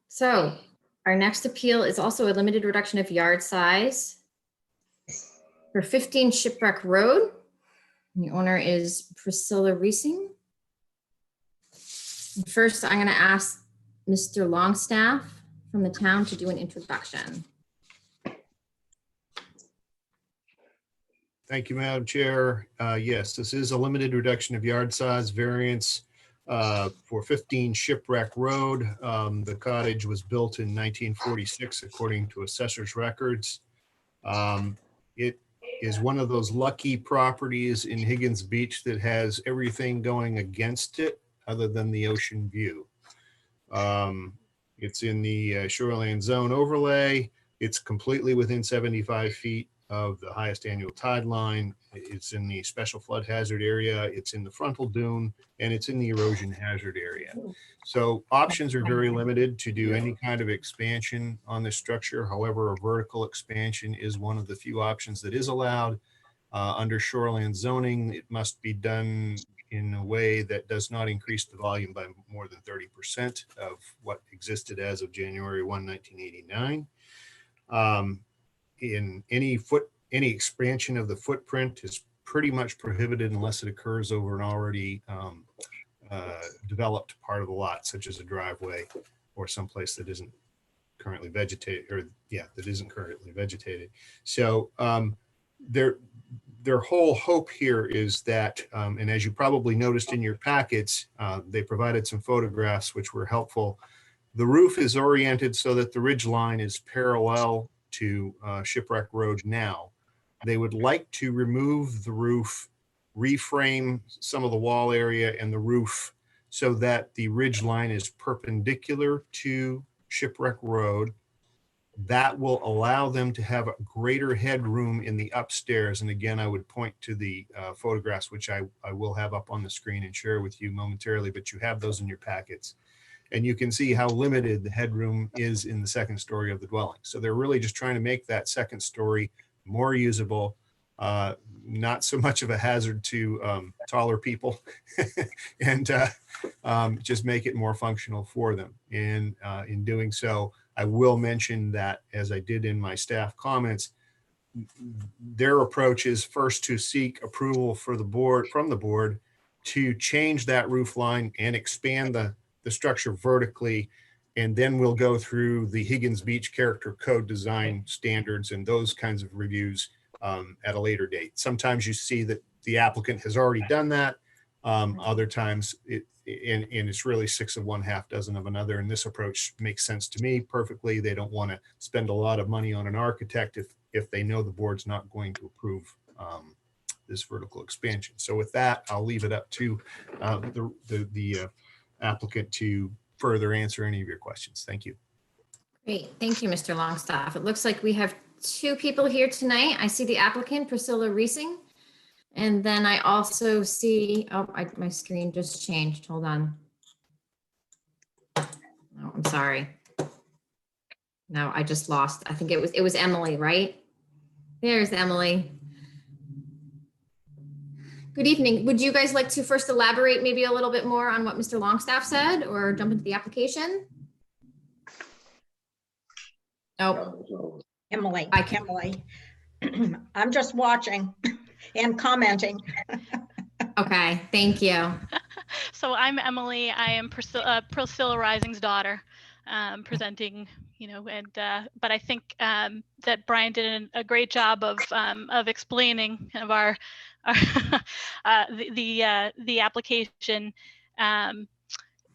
so our next appeal is also a limited reduction of yard size for 15 Shipwreck Road. The owner is Priscilla Reesing. First, I'm going to ask Mr. Longstaff from the town to do an introduction. Thank you, Madam Chair. Yes, this is a limited reduction of yard size variance for 15 Shipwreck Road. The cottage was built in 1946, according to assessor's records. It is one of those lucky properties in Higgins Beach that has everything going against it other than the ocean view. It's in the shoreline zone overlay. It's completely within 75 feet of the highest annual tide line. It's in the special flood hazard area. It's in the frontal dune, and it's in the erosion hazard area. So options are very limited to do any kind of expansion on this structure. However, a vertical expansion is one of the few options that is allowed. Under shoreline zoning, it must be done in a way that does not increase the volume by more than 30% of what existed as of January 1, 1989. In any expansion of the footprint is pretty much prohibited unless it occurs over an already developed part of the lot, such as a driveway or someplace that isn't currently vegetated, or that isn't currently vegetated. So their whole hope here is that, and as you probably noticed in your packets, they provided some photographs which were helpful. The roof is oriented so that the ridge line is parallel to Shipwreck Road now. They would like to remove the roof, reframe some of the wall area and the roof so that the ridge line is perpendicular to Shipwreck Road. That will allow them to have a greater headroom in the upstairs. And again, I would point to the photographs, which I will have up on the screen and share with you momentarily, but you have those in your packets. And you can see how limited the headroom is in the second story of the dwelling. So they're really just trying to make that second story more usable, not so much of a hazard to taller people, and just make it more functional for them. And in doing so, I will mention that, as I did in my staff comments, their approach is first to seek approval from the board to change that roof line and expand the structure vertically, and then we'll go through the Higgins Beach Character Code design standards and those kinds of reviews at a later date. Sometimes you see that the applicant has already done that. Other times it's really 6 of one, half dozen of another. And this approach makes sense to me perfectly. They don't want to spend a lot of money on an architect if they know the board's not going to approve this vertical expansion. So with that, I'll leave it up to the applicant to further answer any of your questions. Thank you. Great, thank you, Mr. Longstaff. It looks like we have two people here tonight. I see the applicant, Priscilla Reesing. And then I also see, my screen just changed. Hold on. Oh, I'm sorry. No, I just lost. I think it was Emily, right? There's Emily. Good evening. Would you guys like to first elaborate maybe a little bit more on what Mr. Longstaff said or jump into the application? Oh, Emily, I can- Emily. I'm just watching and commenting. okay, thank you. So I'm Emily. I am Priscilla Rising's daughter, presenting, but I think that Brian did a great job of explaining kind of our the application. And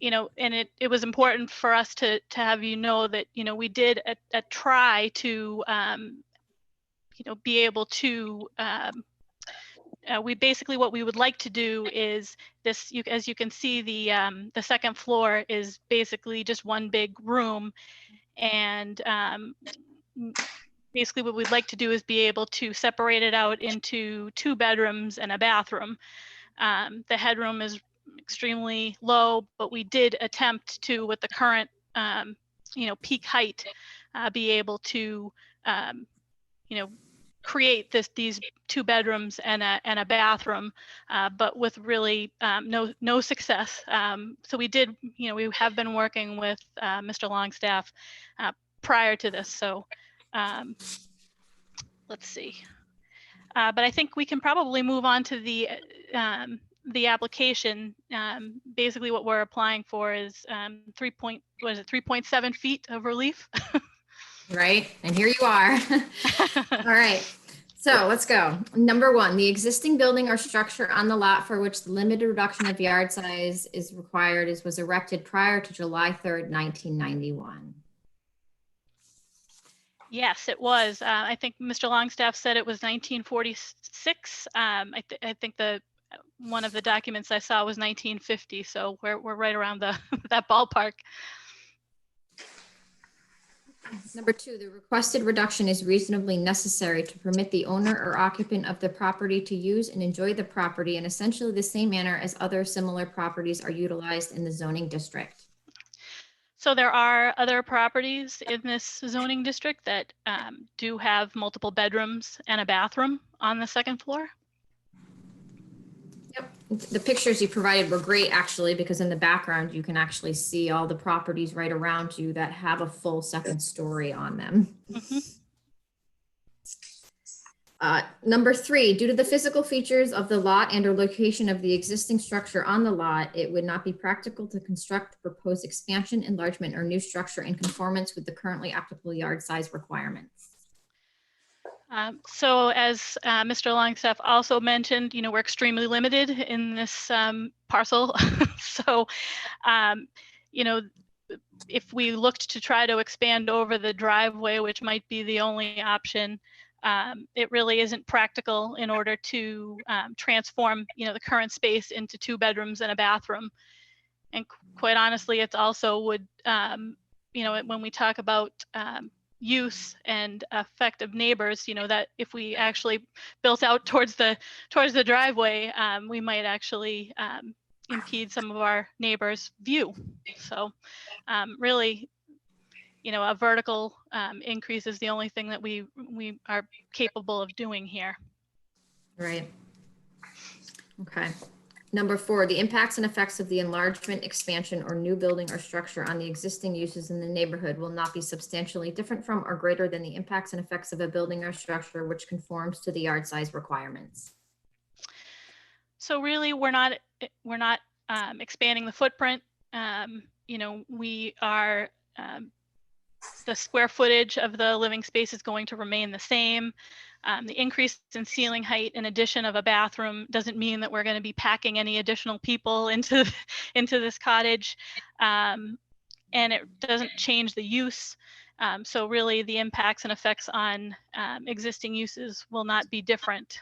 it was important for us to have that we did a try to be able to we basically, what we would like to do is this, as you can see, the second floor is basically just one big room. And basically what we'd like to do is be able to separate it out into 2 bedrooms and a bathroom. The headroom is extremely low, but we did attempt to, with the current, peak height, be able to, create these 2 bedrooms and a bathroom, but with really no success. So we did, we have been working with Mr. Longstaff prior to this. So let's see. But I think we can probably move on to the application. Basically, what we're applying for is 3.7 feet of relief. Right, and here you are. All right, so let's go. Number 1, the existing building or structure on the lot for which the limited reduction of yard size is required was erected prior to July 3rd, 1991. Yes, it was. I think Mr. Longstaff said it was 1946. I think one of the documents I saw was 1950. So we're right around that ballpark. Number 2, the requested reduction is reasonably necessary to permit the owner or occupant of the property to use and enjoy the property in essentially the same manner as other similar properties are utilized in the zoning district. So there are other properties in this zoning district that do have multiple bedrooms and a bathroom on the second floor. Yep, the pictures you provided were great actually, because in the background you can actually see all the properties right around you that have a full second story on them. Mm-hmm. Number 3, due to the physical features of the lot and or location of the existing structure on the lot, it would not be practical to construct the proposed expansion, enlargement, or new structure in conformance with the currently applicable yard size requirements. So as Mr. Longstaff also mentioned, we're extremely limited in this parcel. So, if we looked to try to expand over the driveway, which might be the only option, it really isn't practical in order to transform, the current space into 2 bedrooms and a bathroom. And quite honestly, it's also would, when we talk about use and effect of neighbors, that if we actually built out towards the driveway, we might actually impede some of our neighbors' view. So really, a vertical increase is the only thing that we are capable of doing here. Right. Okay. Number 4, the impacts and effects of the enlargement, expansion, or new building or structure on the existing uses in the neighborhood will not be substantially different from or greater than the impacts and effects of a building or structure which conforms to the yard size requirements. So really, we're not expanding the footprint. We are the square footage of the living space is going to remain the same. The increase in ceiling height in addition of a bathroom doesn't mean that we're going to be packing any additional people into this cottage, and it doesn't change the use. So really, the impacts and effects on existing uses will not be different.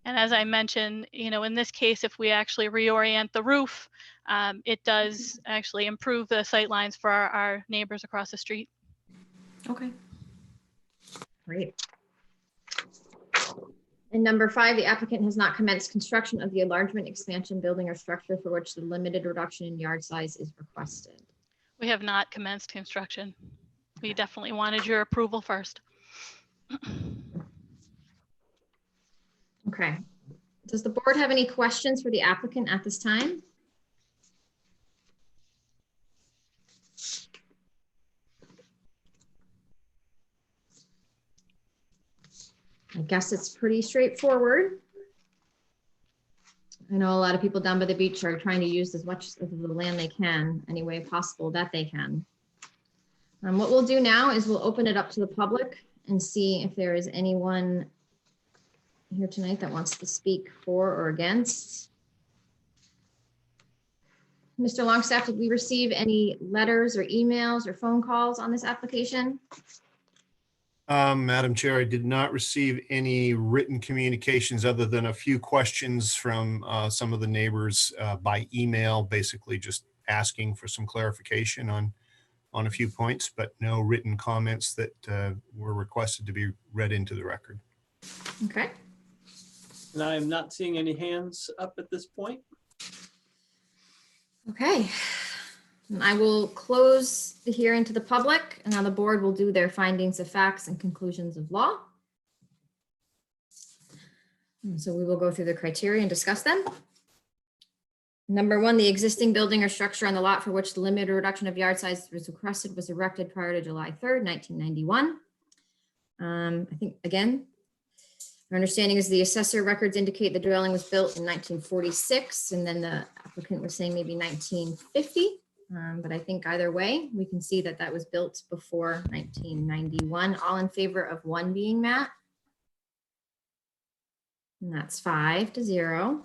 And as I mentioned, in this case, if we actually reorient the roof, it does actually improve the sight lines for our neighbors across the street. Okay. Great. And number 5, the applicant has not commenced construction of the enlargement, expansion, building, or structure for which the limited reduction in yard size is requested. We have not commenced construction. We definitely wanted your approval first. Okay. Does the board have any questions for the applicant at this time? I guess it's pretty straightforward. I know a lot of people down by the beach are trying to use as much of the land they can, any way possible that they can. What we'll do now is we'll open it up to the public and see if there is anyone here tonight that wants to speak for or against. Mr. Longstaff, did we receive any letters or emails or phone calls on this application? Madam Chair, I did not receive any written communications other than a few questions from some of the neighbors by email, basically just asking for some clarification on a few points, but no written comments that were requested to be read into the record. Okay. And I am not seeing any hands up at this point. Okay. And I will close the hearing to the public, and now the board will do their findings of facts and conclusions of law. And so we will go through the criteria and discuss them. Number 1, the existing building or structure on the lot for which the limited reduction of yard size was requested was erected prior to July 3rd, 1991. I think, again, our understanding is the assessor records indicate the dwelling was built in 1946, and then the applicant was saying maybe 1950. But I think either way, we can see that that was built before 1991. All in favor of 1 being met? And that's 5-0.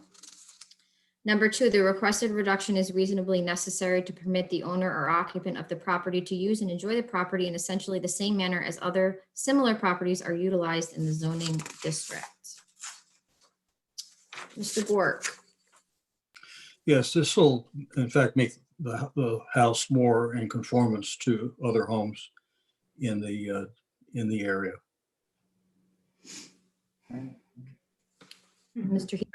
Number 2, the requested reduction is reasonably necessary to permit the owner or occupant of the property to use and enjoy the property in essentially the same manner as other similar properties are utilized in the zoning district. Mr. Bork. Yes, this will in fact make the house more in conformance to other homes in the area. Mr. Hebert.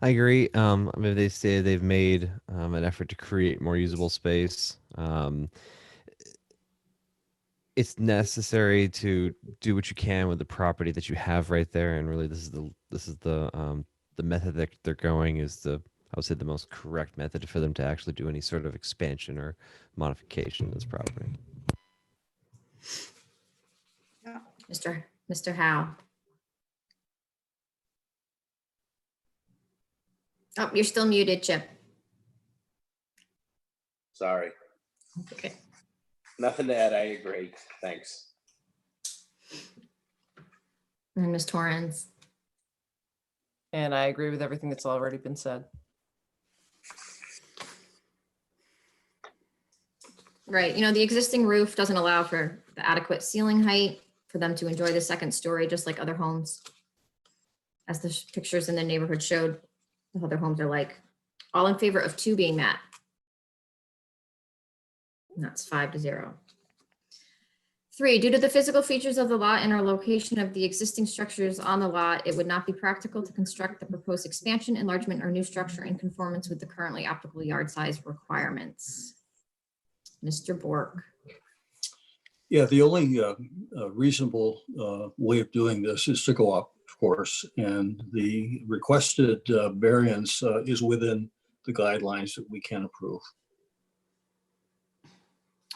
I agree. I mean, they say they've made an effort to create more usable space. It's necessary to do what you can with the property that you have right there, and really, this is the method that they're going is I would say the most correct method for them to actually do any sort of expansion or modification of this property. Mr. Howe. Oh, you're still muted, Chip. Sorry. Okay. Nothing to add. I agree. Thanks. And Ms. Torrance. And I agree with everything that's already been said. Right, the existing roof doesn't allow for the adequate ceiling height for them to enjoy the second story, just like other homes. As the pictures in the neighborhood showed, the other homes are like. All in favor of 2 being met? And that's 5-0. 3, due to the physical features of the lot and our location of the existing structures on the lot, it would not be practical to construct the proposed expansion, enlargement, or new structure in conformance with the currently applicable yard size requirements. Mr. Bork. Yeah, the only reasonable way of doing this is to go up, of course, and the requested variance is within the guidelines that we can approve.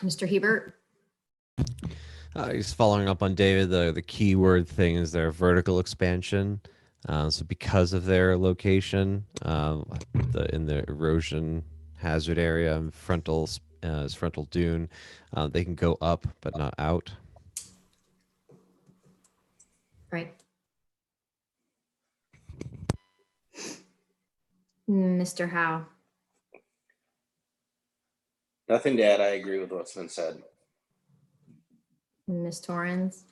Mr. Hebert. Just following up on David, the keyword thing is their vertical expansion. So because of their location in the erosion hazard area, frontal dune, they can go up but not out. Right. Mr. Howe. Nothing to add. I agree with what's been said. Ms. Torrance.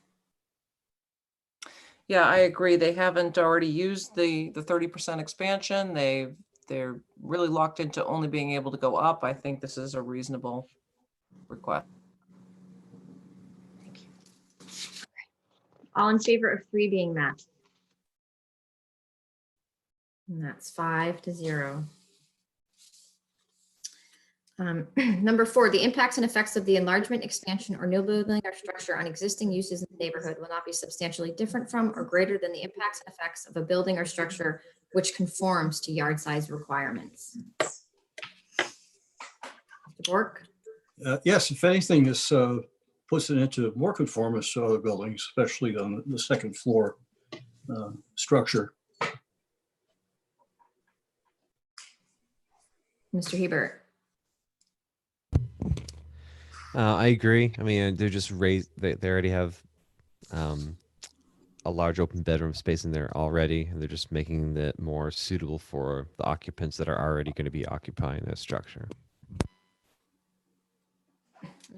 Yeah, I agree. They haven't already used the 30% expansion. They're really locked into only being able to go up. I think this is a reasonable request. All in favor of 3 being met? And that's 5-0. Number 4, the impacts and effects of the enlargement, expansion, or new building or structure on existing uses in the neighborhood will not be substantially different from or greater than the impacts and effects of a building or structure which conforms to yard size requirements. Mr. Bork? Yes, if anything, this puts it into more conformance to other buildings, especially on the second floor structure. Mr. Hebert? I agree. I mean, they're just raised. They already have a large open bedroom space in there already, and they're just making it more suitable for the occupants that are already going to be occupying that structure.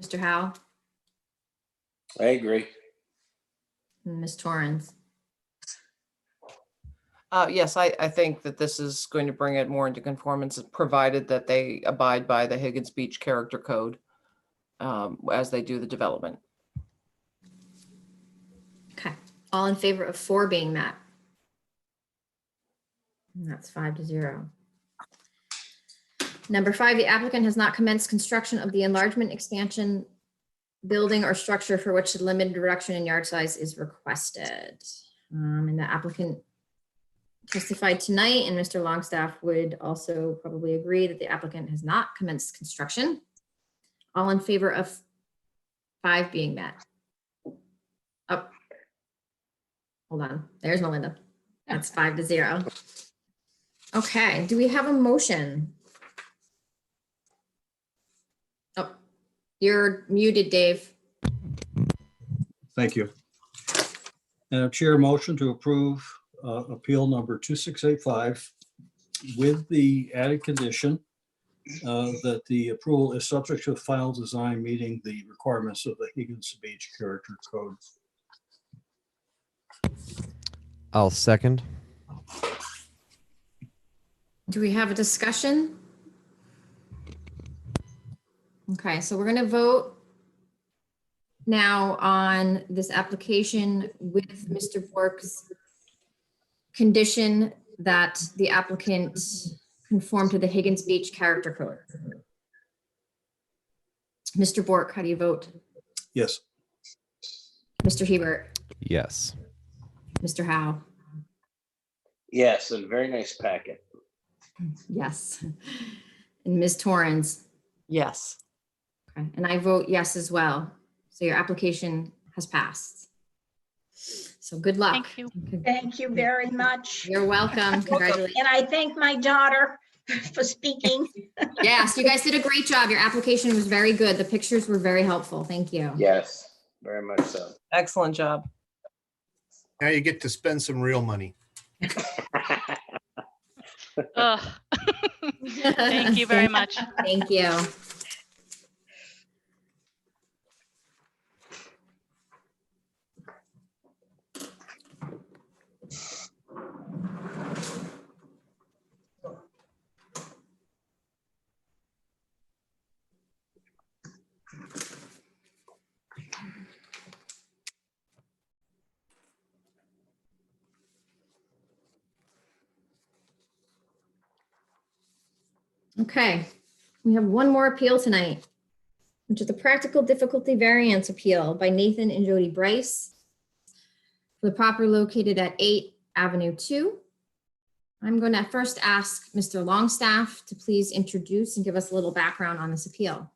Mr. Howe? I agree. Ms. Torrance? Yes, I think that this is going to bring it more into conformance, provided that they abide by the Higgins Beach Character Code as they do the development. Okay. All in favor of 4 being met? And that's 5-0. Number 5, the applicant has not commenced construction of the enlargement, expansion, building or structure for which a limited reduction in yard size is requested. And the applicant testified tonight, and Mr. Longstaff would also probably agree that the applicant has not commenced construction. All in favor of 5 being met? Oh, hold on. There's Melinda. That's 5-0. Okay, do we have a motion? Oh, you're muted, Dave. Thank you. Madam Chair, motion to approve appeal number 2685 with the added condition that the approval is subject to the final design meeting the requirements of the Higgins Beach Character Code. I'll second. Do we have a discussion? Okay, so we're going to vote now on this application with Mr. Bork's condition that the applicant conform to the Higgins Beach Character Code. Mr. Bork, how do you vote? Yes. Mr. Hebert? Yes. Mr. Howe? Yes, a very nice packet. Yes. And Ms. Torrance? Yes. Okay, and I vote yes as well. So your application has passed. So good luck. Thank you. Thank you very much. You're welcome. Congratulations. And I thank my daughter for speaking. Yes, you guys did a great job. Your application was very good. The pictures were very helpful. Thank you. Yes, very much so. Excellent job. Now you get to spend some real money. Ugh. Thank you very much. Thank you. Okay, we have one more appeal tonight, which is the practical difficulty variance appeal by Nathan and Jody Bryce for the property located at 8 Avenue 2. I'm going to first ask Mr. Longstaff to please introduce and give us a little background on this appeal.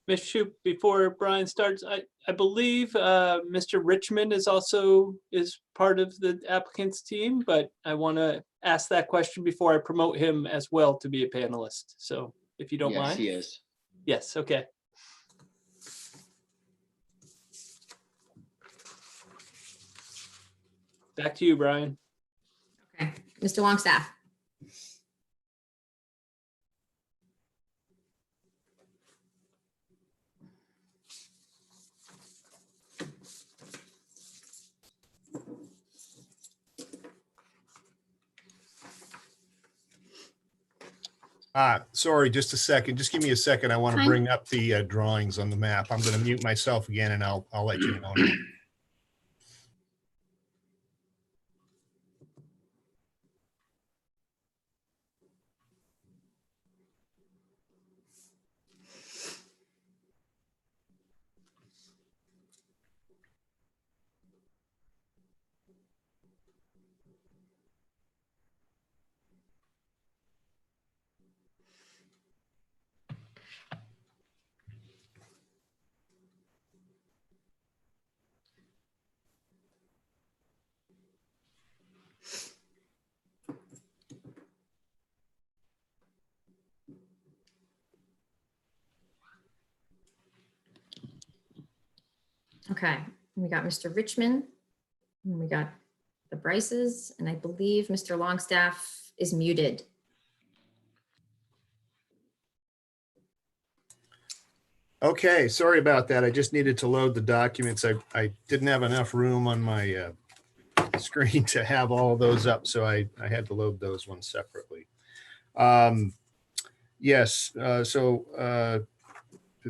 Ms. Shoup, before Brian starts, I believe Mr. Richmond is part of the applicant's team, but I want to ask that question before I promote him as well to be a panelist. So if you don't Yes, mind. he is. Yes, okay. Back to you, Brian. Okay, Mr. Longstaff. Sorry, just a second. Just give me a second. I want to Fine. bring up the drawings on the map. I'm going to mute myself again and I'll let you know. Okay, we got Mr. Richmond, and we got the Bryces, and I believe Mr. Longstaff is muted. Okay, sorry about that. I just needed to load the documents. I didn't have enough room on my screen to have all of those up, so I had to load those ones separately. Yes, to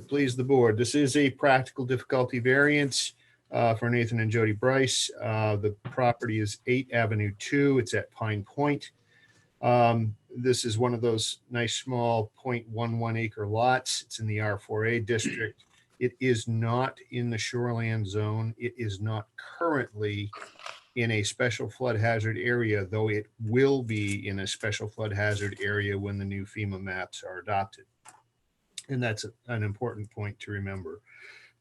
please the board, this is a practical difficulty variance for Nathan and Jody Bryce. The property is 8 Avenue 2. It's at Pine Point. This is one of those nice small 0.11 acre lots. It's in the R4A district. It is not in the shoreland zone. It is not currently in a special flood hazard area, though it will be in a special flood hazard area when the new FEMA maps are adopted. And that's an important point to remember.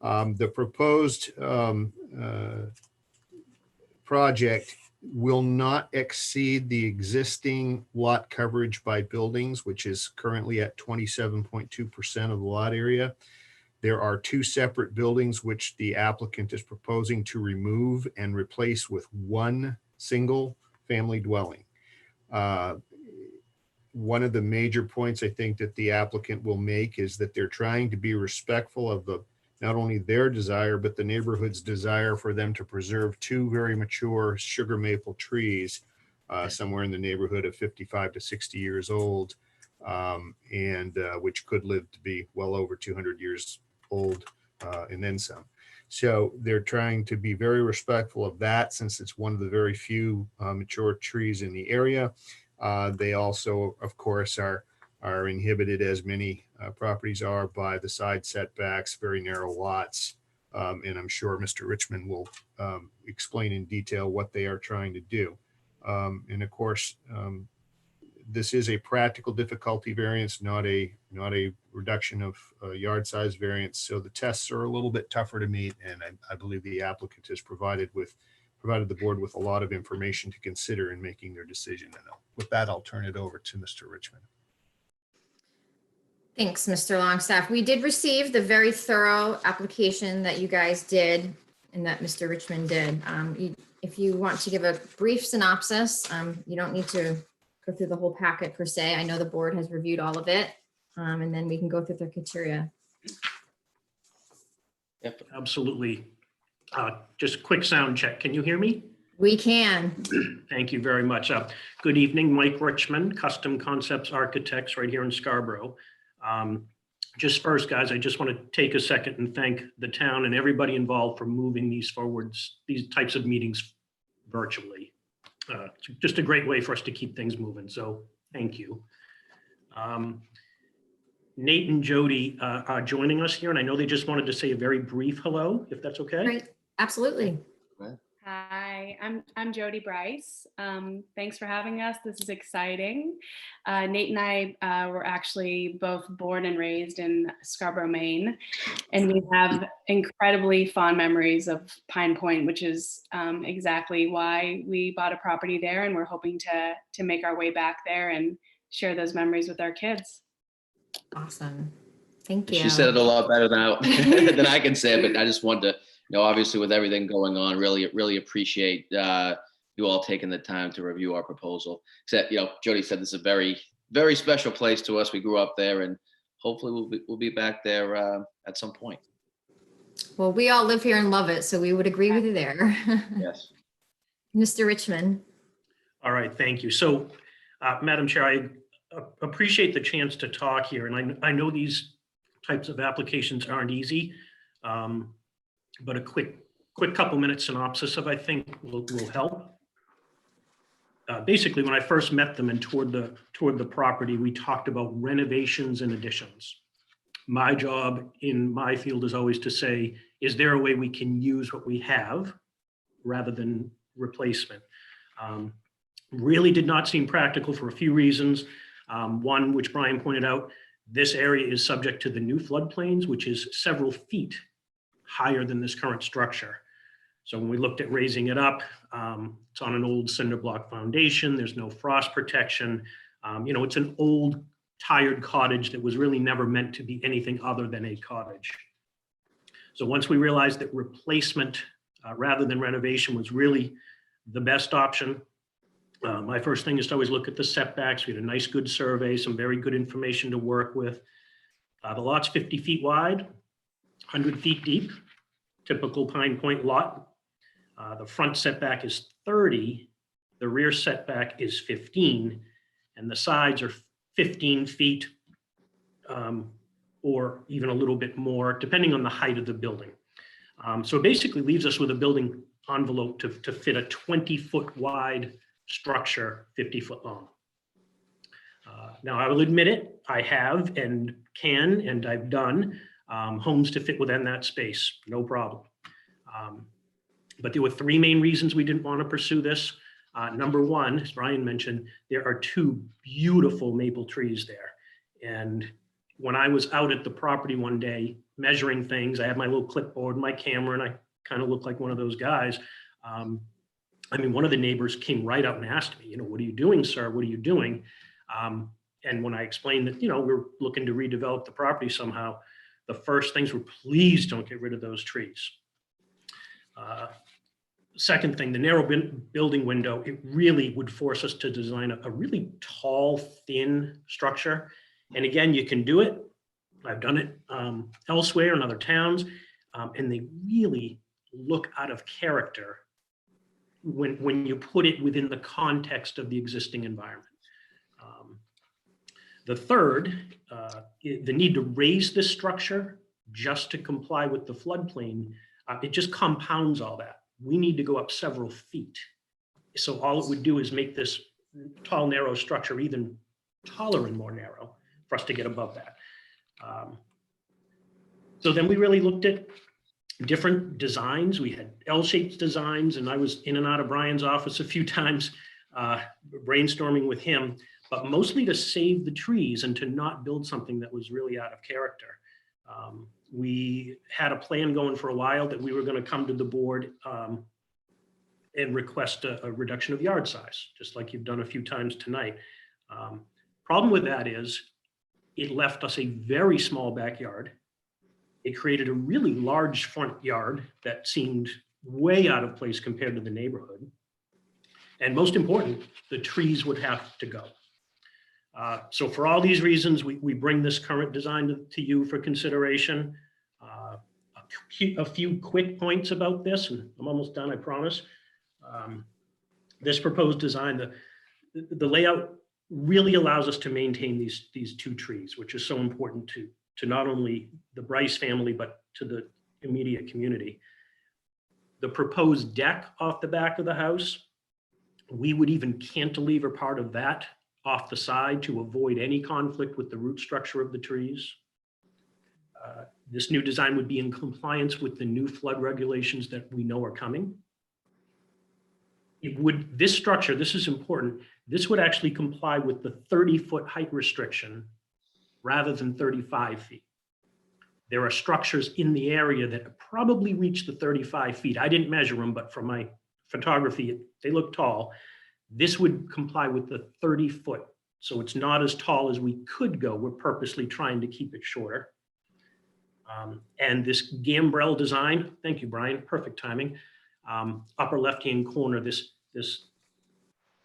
The proposed project will not exceed the existing lot coverage by buildings, which is currently at 27.2% of the lot area. There are 2 separate buildings which the applicant is proposing to remove and replace with 1 single family dwelling. One of the major points I think that the applicant will make is that they're trying to be respectful of not only their desire, but the neighborhood's desire for them to preserve 2 very mature sugar maple trees, somewhere in the neighborhood of 55 to 60 years old, and which could live to be well over 200 years old and then some. So they're trying to be very respectful of that, since it's one of the very few mature trees in the area. They also, of course, are inhibited, as many properties are, by the side setbacks, very narrow lots. And I'm sure Mr. Richmond will explain in detail what they are trying to do. And of course, this is a practical difficulty variance, not a reduction of yard size variance. So the tests are a little bit tougher to meet, and I believe the applicant has provided the board with a lot of information to consider in making their decision. And with that, I'll turn it over to Mr. Richmond. Thanks, Mr. Longstaff. We did receive the very thorough application that you guys did and that Mr. Richmond did. If you want to give a brief synopsis, you don't need to go through the whole packet per se. I know the board has reviewed all of it, and then we can go through the criteria. Yep, absolutely. Just a quick sound check. Can you hear me? We can. Thank you very much. Good evening, Mike Richmond, Custom Concepts Architects right here in Scarborough. Just first, guys, I just want to take a second and thank the town and everybody involved for moving these forwards, these types of meetings virtually. It's just a great way for us to keep things moving. So thank you. Nate and Jody are joining us here, and I know they just wanted to say a very brief hello, if that's okay. Great. Absolutely. Hi, I'm Jody Bryce. Thanks for having us. This is exciting. Nate and I were actually both born and raised in Scarborough, Maine, and we have incredibly fond memories of Pine Point, which is exactly why we bought a property there, and we're hoping to make our way back there and share those memories with our kids. Awesome. Thank you. She said it a lot better than I can say, but I just wanted to, obviously with everything going on, really appreciate you all taking the time to review our proposal. Except, Jody said this is a very, very special place to us. We grew up there, and hopefully we'll be back there at some point. Well, we all live here and love it, so we would agree with you there. Yes. Mr. Richmond. All right, thank you. So, Madam Chair, I appreciate the chance to talk here, and I know these types of applications aren't easy, but a quick couple minute synopsis of I think will help. Basically, when I first met them and toured the property, we talked about renovations and additions. My job in my field is always to say, is there a way we can use what we have rather than replacement? Really did not seem practical for a few reasons. One, which Brian pointed out, this area is subject to the new floodplains, which is several feet higher than this current structure. So when we looked at raising it up, it's on an old cinder block foundation. There's no frost protection. It's an old tired cottage that was really never meant to be anything other than a cottage. So once we realized that replacement rather than renovation was really the best option, my first thing is to always look at the setbacks. We had a nice, good survey, some very good information to work with. The lot's 50 feet wide, 100 feet deep, typical Pine Point lot. The front setback is 30, the rear setback is 15, and the sides are 15 feet or even a little bit more, depending on the height of the building. So it basically leaves us with a building envelope to fit a 20-foot wide structure, 50-foot long. Now, I will admit it, I have and can, and I've done homes to fit within that space, no problem. But there were three main reasons we didn't want to pursue this. Number one, as Brian mentioned, there are two beautiful maple trees there. And when I was out at the property one day measuring things, I had my little clipboard, my camera, and I kind of looked like one of those guys. I mean, one of the neighbors came right up and asked me, what are you doing, sir? What are you doing? And when I explained that, we're looking to redevelop the property somehow, the first things were, please don't get rid of those trees. Second thing, the narrow building window, it really would force us to design a really tall, thin structure. And again, you can do it. I've done it elsewhere in other towns, and they really look out of character when you put it within the context of the existing environment. The third, the need to raise this structure just to comply with the floodplain, it just compounds all that. We need to go up several feet. So all it would do is make this tall, narrow structure even taller and more narrow for us to get above that. So then we really looked at different designs. We had L-shaped designs, and I was in and out of Brian's office a few times brainstorming with him, but mostly to save the trees and to not build something that was really out of character. We had a plan going for a while that we were going to come to the board and request a reduction of yard size, just like you've done a few times tonight. Problem with that is it left us a very small backyard. It created a really large front yard that seemed way out of place compared to the neighborhood. And most important, the trees would have to go. So for all these reasons, we bring this current design to you for consideration. A few quick points about this, and I'm almost done, I promise. This proposed design, the layout really allows us to maintain these two trees, which is so important to not only the Bryce family, but to the immediate community. The proposed deck off the back of the house, we would even cantilever part of that off the side to avoid any conflict with the root structure of the trees. This new design would be in compliance with the new flood regulations that we know are coming. This structure, this is important, this would actually comply with the 30-foot height restriction rather than 35 feet. There are structures in the area that probably reach the 35 feet. I didn't measure them, but from my photography, they look tall. This would comply with the 30-foot. So it's not as tall as we could go. We're purposely trying to keep it shorter. And this gambrel design, thank you, Brian, perfect timing. Upper left-hand corner, this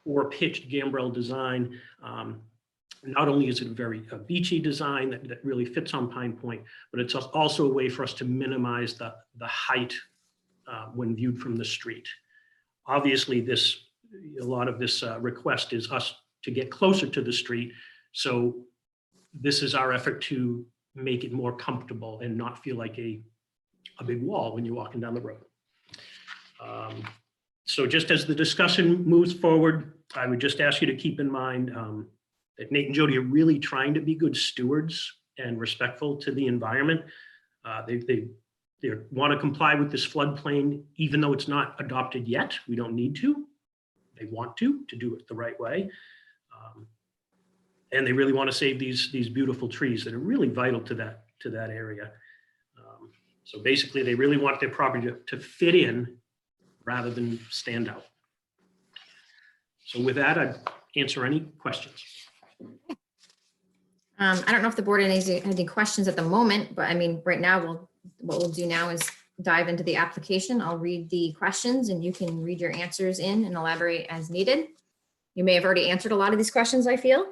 four-pitched gambrel design. Not only is it a very beachy design that really fits on Pine Point, but it's also a way for us to minimize the height when viewed from the street. Obviously, a lot of this request is us to get closer to the street. So this is our effort to make it more comfortable and not feel like a big wall when you're walking down the road. So just as the discussion moves forward, I would just ask you to keep in mind that Nate and Jody are really trying to be good stewards and respectful to the environment. They want to comply with this floodplain, even though it's not adopted yet. We don't need to. They want to do it the right way. And they really want to save these beautiful trees that are really vital to that area. So basically, they really want their property to fit in rather than stand out. So with that, I'd answer any questions. I don't know if the board has any questions at the moment, but I mean, right now we'll what we'll do now is dive into the application. I'll read the questions and you can read your answers in and elaborate as needed. You may have already answered a lot of these questions, I feel.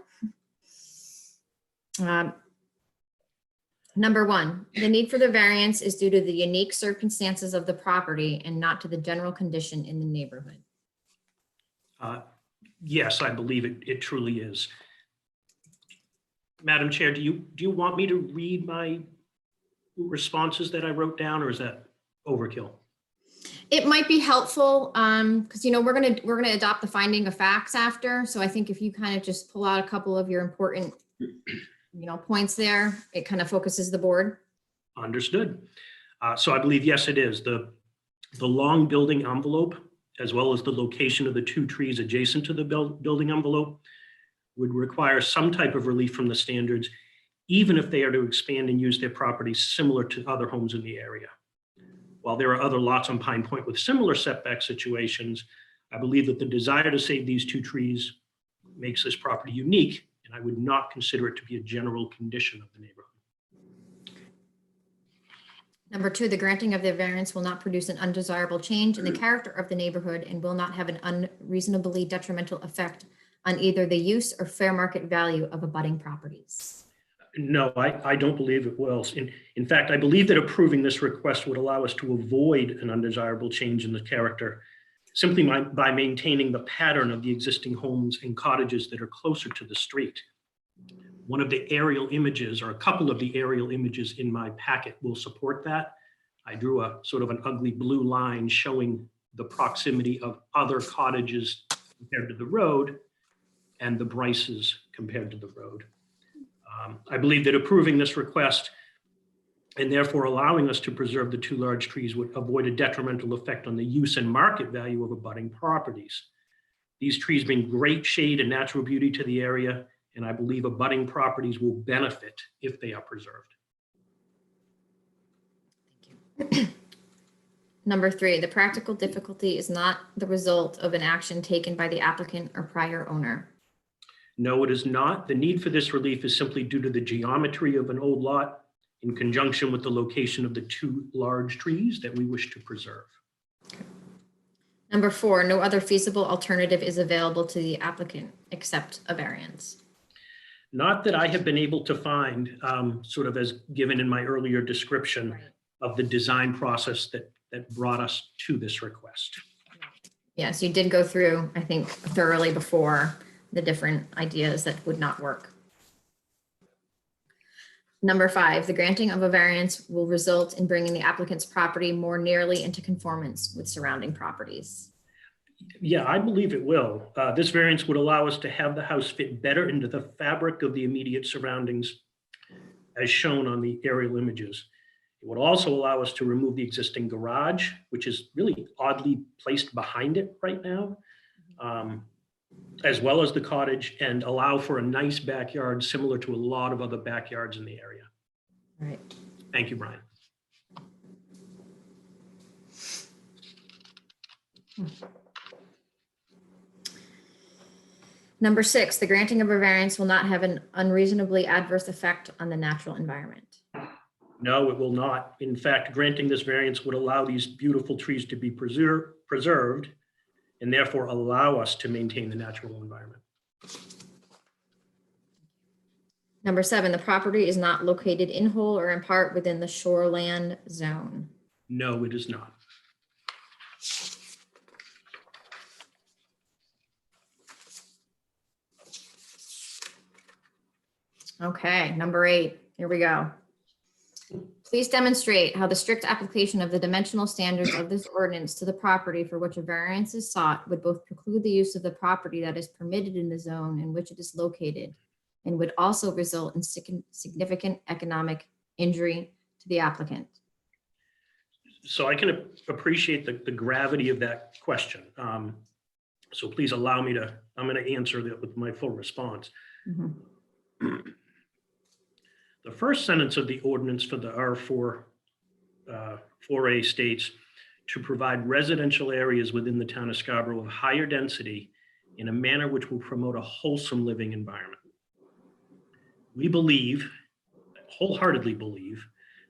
Number one, the need for the variance is due to the unique circumstances of the property and not to the general condition in the neighborhood. Yes, I believe it truly is. Madam Chair, do you want me to read my responses that I wrote down, or is that overkill? It might be helpful because we're gonna adopt the finding of facts after. So I think if you kind of just pull out a couple of your important points there, it kind of focuses the board. Understood. So I believe, yes, it is. The long building envelope, as well as the location of the 2 trees adjacent to the building envelope, would require some type of relief from the standards, even if they are to expand and use their property similar to other homes in the area. While there are other lots on Pine Point with similar setback situations, I believe that the desire to save these 2 trees makes this property unique, and I would not consider it to be a general condition of the neighborhood. Number 2, the granting of the variance will not produce an undesirable change in the character of the neighborhood and will not have an unreasonably detrimental effect on either the use or fair market value of abutting properties. No, I don't believe it will. In fact, I believe that approving this request would allow us to avoid an undesirable change in the character simply by maintaining the pattern of the existing homes and cottages that are closer to the street. One of the aerial images, or a couple of the aerial images in my packet, will support that. I drew a sort of an ugly blue line showing the proximity of other cottages compared to the road and the Bryces compared to the road. I believe that approving this request and therefore allowing us to preserve the 2 large trees would avoid a detrimental effect on the use and market value of abutting properties. These trees bring great shade and natural beauty to the area, and I believe abutting properties will benefit if they are preserved. Thank you. Number 3, the practical difficulty is not the result of an action taken by the applicant or prior owner. No, it is not. The need for this relief is simply due to the geometry of an old lot in conjunction with the location of the 2 large trees that we wish to preserve. Number 4, no other feasible alternative is available to the applicant except a variance. Not that I have been able to find, sort of as given in my earlier description of the design process that brought us to this request. Yes, you did go through, I think, thoroughly before the different ideas that would not work. Number 5, the granting of a variance will result in bringing the applicant's property more nearly into conformance with surrounding properties. Yeah, I believe it will. This variance would allow us to have the house fit better into the fabric of the immediate surroundings as shown on the aerial images. It would also allow us to remove the existing garage, which is really oddly placed behind it right now, as well as the cottage, and allow for a nice backyard similar to a lot of other backyards in the area. Right. Thank you, Brian. Number 6, the granting of a variance will not have an unreasonably adverse effect on the natural environment. No, it will not. In fact, granting this variance would allow these beautiful trees to be preserved and therefore allow us to maintain the natural environment. Number 7, the property is not located in whole or in part within the shoreland zone. No, it is not. Okay, number 8, here we go. Please demonstrate how the strict application of the dimensional standards of this ordinance to the property for which a variance is sought would both preclude the use of the property that is permitted in the zone in which it is located and would also result in significant economic injury to the applicant. So I can appreciate the gravity of that question. So please allow me to, I'm going to answer that with my full response. Mm-hmm. The first sentence of the ordinance for the R4 4A states to provide residential areas within the town of Scarborough of higher density in a manner which will promote a wholesome living environment. We believe, wholeheartedly believe,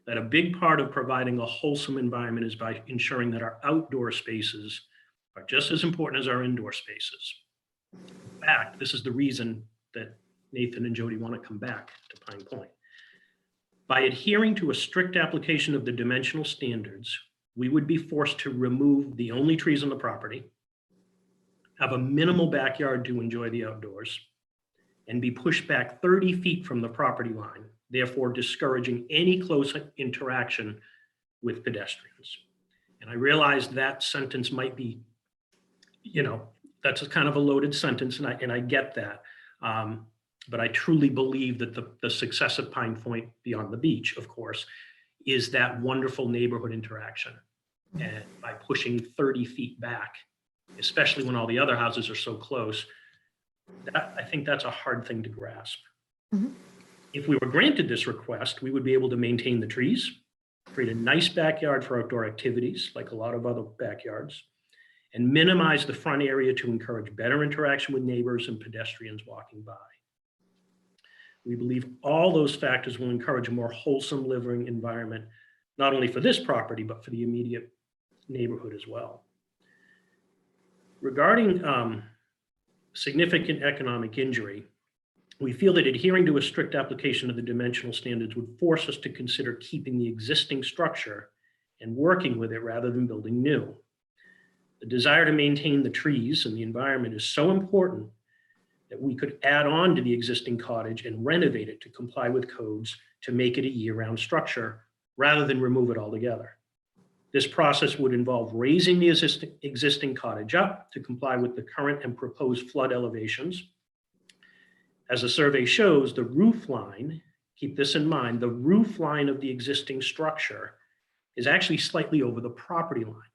that a big part of providing a wholesome environment is by ensuring that our outdoor spaces are just as important as our indoor spaces. In fact, this is the reason that Nathan and Jody want to come back to Pine Point. By adhering to a strict application of the dimensional standards, we would be forced to remove the only trees on the property, have a minimal backyard to enjoy the outdoors, and be pushed back 30 feet from the property line, therefore discouraging any close interaction with pedestrians. And I realize that sentence might be, that's a kind of a loaded sentence, and I get that. But I truly believe that the success of Pine Point, beyond the beach, of course, is that wonderful neighborhood interaction. And by pushing 30 feet back, especially when all the other houses are so close, I think that's a hard thing to grasp. Mhm. If we were granted this request, we would be able to maintain the trees, create a nice backyard for outdoor activities, like a lot of other backyards, and minimize the front area to encourage better interaction with neighbors and pedestrians walking by. We believe all those factors will encourage a more wholesome living environment, not only for this property, but for the immediate neighborhood as well. Regarding significant economic injury, we feel that adhering to a strict application of the dimensional standards would force us to consider keeping the existing structure and working with it rather than building new. The desire to maintain the trees and the environment is so important that we could add on to the existing cottage and renovate it to comply with codes to make it a year-round structure rather than remove it altogether. This process would involve raising the existing cottage up to comply with the current and proposed flood elevations. As the survey shows, the roof line, keep this in mind, the roof line of the existing structure is actually slightly over the property line,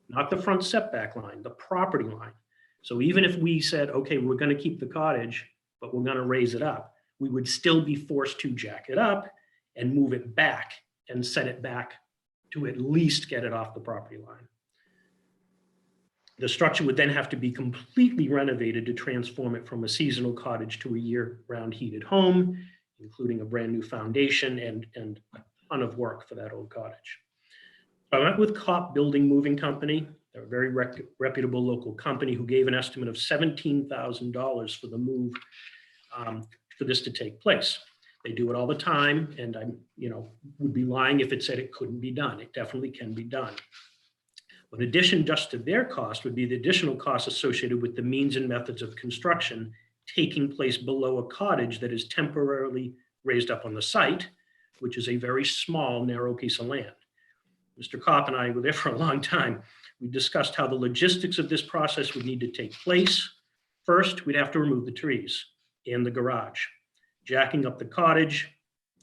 not the front setback line, the property line. So even if we said, okay, we're going to keep the cottage, but we're going to raise it up, we would still be forced to jack it up and move it back and set it back to at least get it off the property line. The structure would then have to be completely renovated to transform it from a seasonal cottage to a year-round heated home, including a brand new foundation and a ton of work for that old cottage. I went with Kopp Building Moving Company. They're a very reputable local company who gave an estimate of $17,000 for the move for this to take place. They do it all the time, and I, would be lying if it said it couldn't be done. It definitely can be done. In addition, just to their cost would be the additional costs associated with the means and methods of construction taking place below a cottage that is temporarily raised up on the site, which is a very small, narrow piece of land. Mr. Kopp and I were there for a long time. We discussed how the logistics of this process would need to take place. First, we'd have to remove the trees and the garage, jacking up the cottage,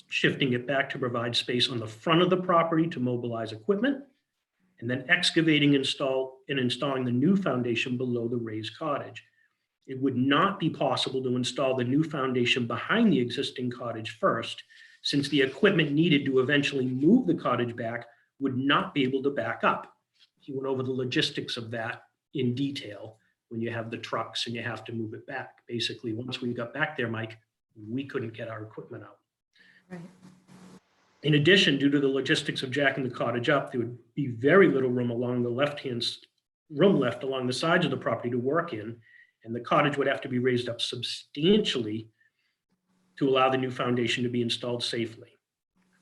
shifting it back to provide space on the front of the property to mobilize equipment, and then excavating and installing the new foundation below the raised cottage. It would not be possible to install the new foundation behind the existing cottage first, since the equipment needed to eventually move the cottage back would not be able to back up. He went over the logistics of that in detail when you have the trucks and you have to move it back. Basically, once we got back there, Mike, we couldn't get our equipment out. Right. In addition, due to the logistics of jacking the cottage up, there would be very little room along the left along the sides of the property to work in, and the cottage would have to be raised up substantially to allow the new foundation to be installed safely.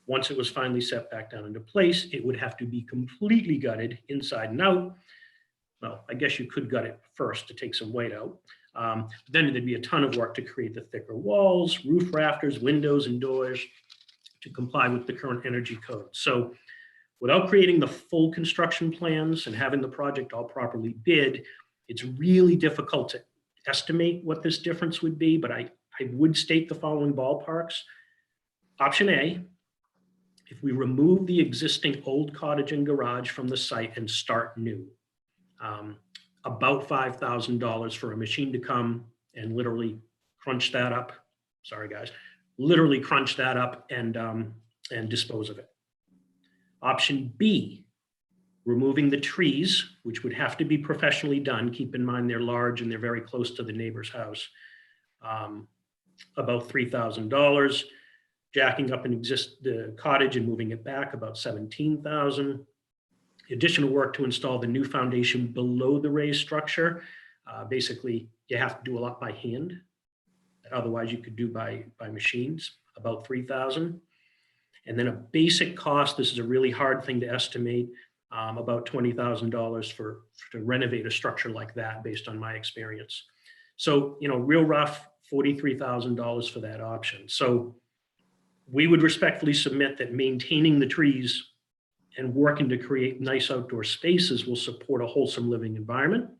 Once it was finally set back down into place, it would have to be completely gutted inside and out. Well, I guess you could gut it first to take some weight out. But then there'd be a ton of work to create the thicker walls, roof rafters, windows, and doors to comply with the current energy code. So without creating the full construction plans and having the project all properly bid, it's really difficult to estimate what this difference would be, but I would state the following ballparks. Option A, if we remove the existing old cottage and garage from the site and start new, about $5,000 for a machine to come and literally crunch that up. Sorry, guys. Literally crunch that up and dispose of it. Option B, removing the trees, which would have to be professionally done. Keep in mind they're large and they're very close to the neighbor's house. About $3,000. jacking up the cottage and moving it back, about 17,000. Additional work to install the new foundation below the raised structure. Basically, you have to do a lot by hand. Otherwise, you could do by machines, about 3,000. And then a basic cost, this is a really hard thing to estimate, about $20,000 to renovate a structure like that based on my experience. So, real rough, $43,000 for that option. So we would respectfully submit that maintaining the trees and working to create nice outdoor spaces will support a wholesome living environment,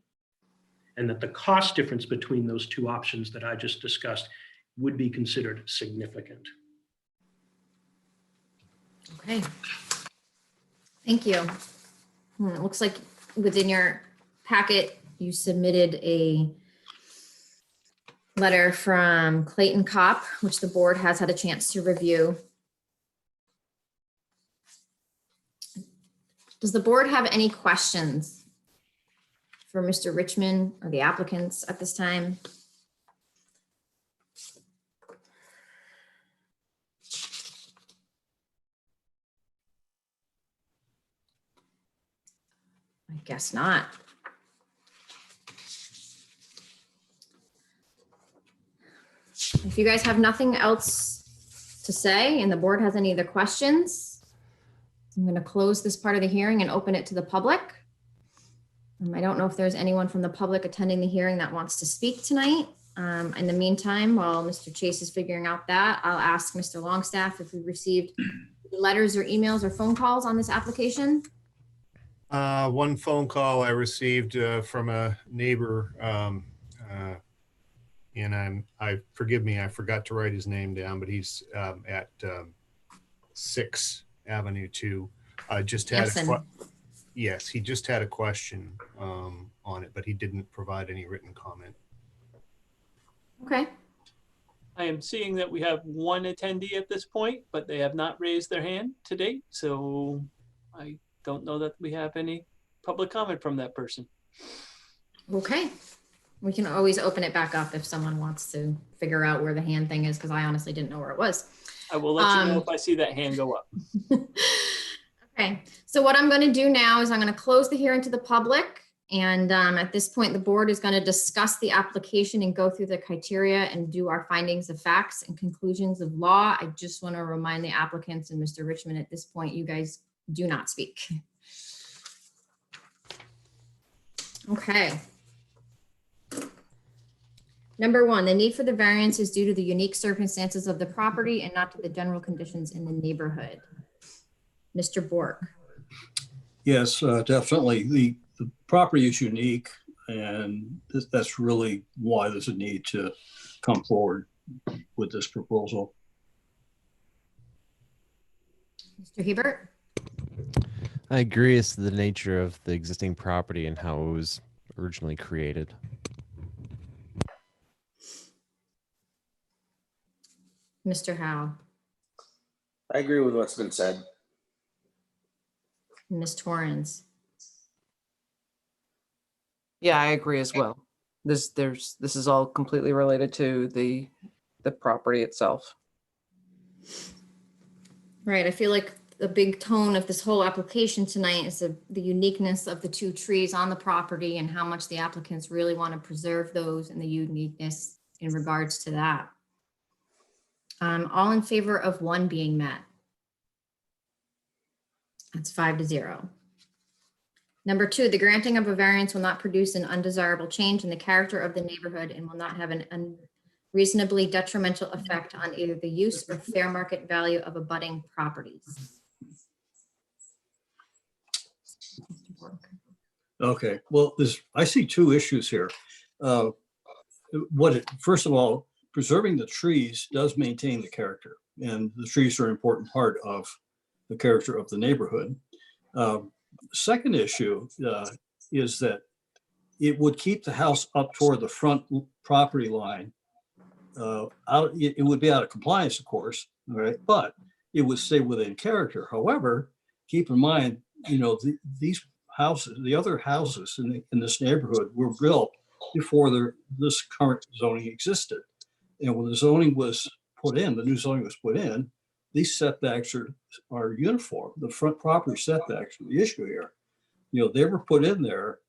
and that the cost difference between those two options that I just discussed would be considered significant. Okay. Thank you. It looks like within your packet, you submitted a letter from Clayton Kopp, which the board has had a chance to review. Does the board have any questions for Mr. Richmond or the applicants at this time? I guess not. If you guys have nothing else to say and the board has any other questions, I'm going to close this part of the hearing and open it to the public. I don't know if there's anyone from the public attending the hearing that wants to speak tonight. In the meantime, while Mr. Chase is figuring out that, I'll ask Mr. Longstaff if we received letters or emails or phone calls on this application. One phone call I received from a neighbor, and forgive me, I forgot to write his name down, but he's at 6th Avenue 2. Just had yes, he just had a question on it, but he didn't provide any written comment. Okay. I am seeing that we have one attendee at this point, but they have not raised their hand to date. So I don't know that we have any public comment from that person. Okay. We can always open it back up if someone wants to figure out where the hand thing is, because I honestly didn't know where it was. I will let you know if I see that hand go up. Okay. So what I'm going to do now is I'm going to close the hearing to the public. And at this point, the board is going to discuss the application and go through the criteria and do our findings of facts and conclusions of law. I just want to remind the applicants and Mr. Richmond at this point, you guys do not speak. Okay. Number one, the need for the variance is due to the unique circumstances of the property and not to the general conditions in the neighborhood. Mr. Bork. Yes, definitely. The property is unique, and that's really why there's a need to come forward with this proposal. Mr. Hebert. I agree as to the nature of the existing property and how it was originally created. Mr. Howe. I agree with what's been said. Ms. Torrens. Yeah, I agree as well. This is all completely related to the property itself. Right. I feel like the big tone of this whole application tonight is the uniqueness of the two trees on the property and how much the applicants really want to preserve those and the uniqueness in regards to that. All in favor of one being met. That's 5-0. Number two, the granting of a variance will not produce an undesirable change in the character of the neighborhood and will not have an unreasonably detrimental effect on either the use or fair market value of abutting properties. Okay, well, I see two issues here. First of all, preserving the trees does maintain the character, and the trees are an important part of the character of the neighborhood. Second issue is that it would keep the house up toward the front property line. It would be out of compliance, of course, right? But it would stay within character. However, keep in mind, these houses, the other houses in this neighborhood were built before this current zoning existed. And when the zoning was put in, the new zoning was put in, these setbacks are uniform. The front property setbacks are the issue here. They were put in there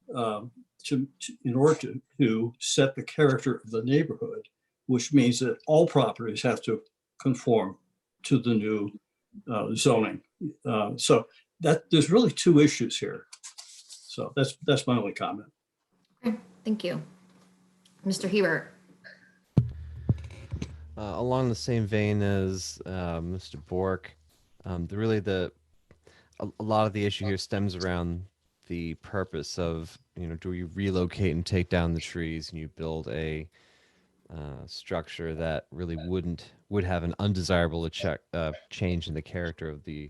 in order to set the character of the neighborhood, which means that all properties have to conform to the new zoning. So that there's really two issues here. So that's my only comment. Okay, thank you. Mr. Hebert. Along the same vein as Mr. Bork, a lot of the issue here stems around the purpose of, do you relocate and take down the trees and you build a structure that really would have an undesirable change in the character of the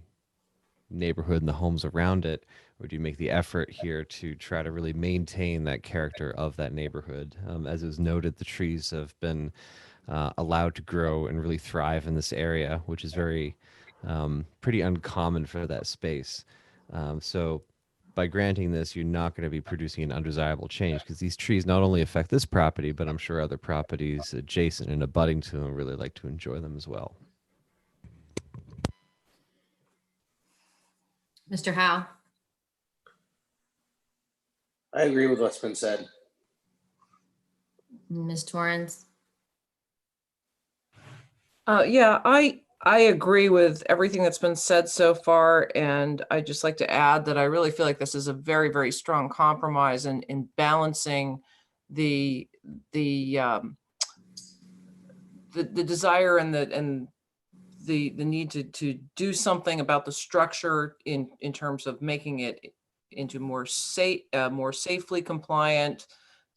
neighborhood and the homes around it, or do you make the effort here to try to really maintain that character of that neighborhood? As was noted, the trees have been allowed to grow and really thrive in this area, which is pretty uncommon for that space. So by granting this, you're not going to be producing an undesirable change, because these trees not only affect this property, but I'm sure other properties adjacent and abutting to them really like to enjoy them as well. Mr. Howe. I agree with what's been said. Ms. Torrance. Yeah, I agree with everything that's been said so far, and I'd just like to add that I really feel like this is a very, very strong compromise in balancing the desire and the need to do something about the structure in terms of making it into more safely compliant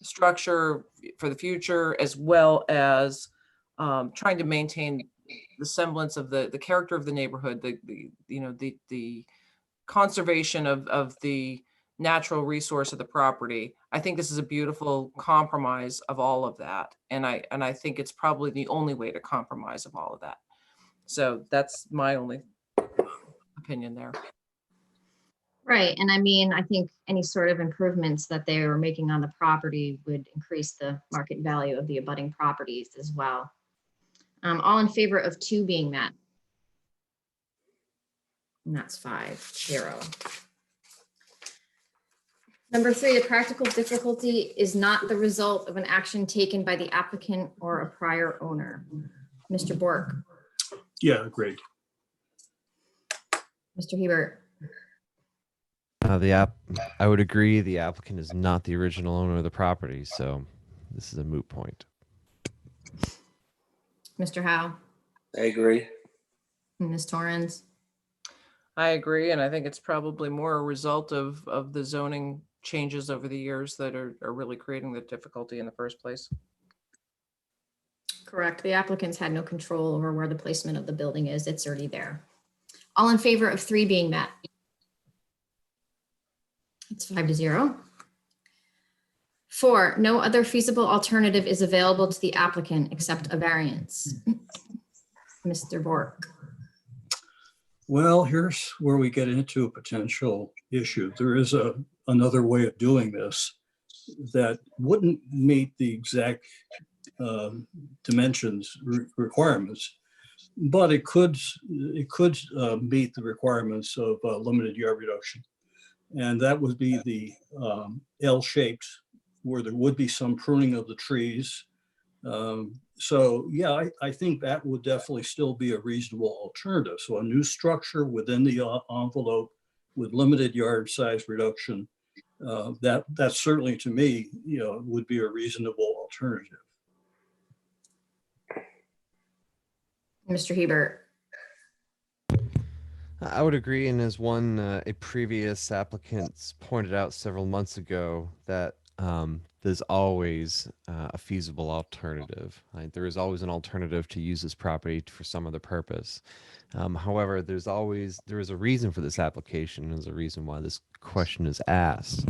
structure for the future, as well as trying to maintain the semblance of the character of the neighborhood, the conservation of the natural resource of the property. I think this is a beautiful compromise of all of that, and I think it's probably the only way to compromise of all of that. So that's my only opinion there. Right, and I mean, I think any sort of improvements that they are making on the property would increase the market value of the abutting properties as well. All in favor of 2 being met? And that's 5-0. Number 3, the practical difficulty is not the result of an action taken by the applicant or a prior owner. Mr. Bork. Yeah, agreed. Mr. Hebert. I would agree the applicant is not the original owner of the property, so this is a moot point. Mr. Howe. I agree. Ms. Torrance. I agree, and I think it's probably more a result of the zoning changes over the years that are really creating the difficulty in the first place. Correct. The applicants had no control over where the placement of the building is. It's already there. All in favor of 3 being met? It's 5-0. 4, no other feasible alternative is available to the applicant except a variance. Mr. Bork. Well, here's where we get into a potential issue. There is another way of doing this that wouldn't meet the exact dimensions requirements, but it could meet the requirements of limited yard reduction. And that would be the L-shaped, where there would be some pruning of the trees. So yeah, I think that would definitely still be a reasonable alternative. So a new structure within the envelope with limited yard size reduction, that certainly to me, would be a reasonable alternative. Mr. Hebert. I would agree, and as a previous applicant pointed out several months ago, that there's always a feasible alternative. There is always an alternative to use this property for some other purpose. However, there is a reason for this application. There's a reason why this question is asked.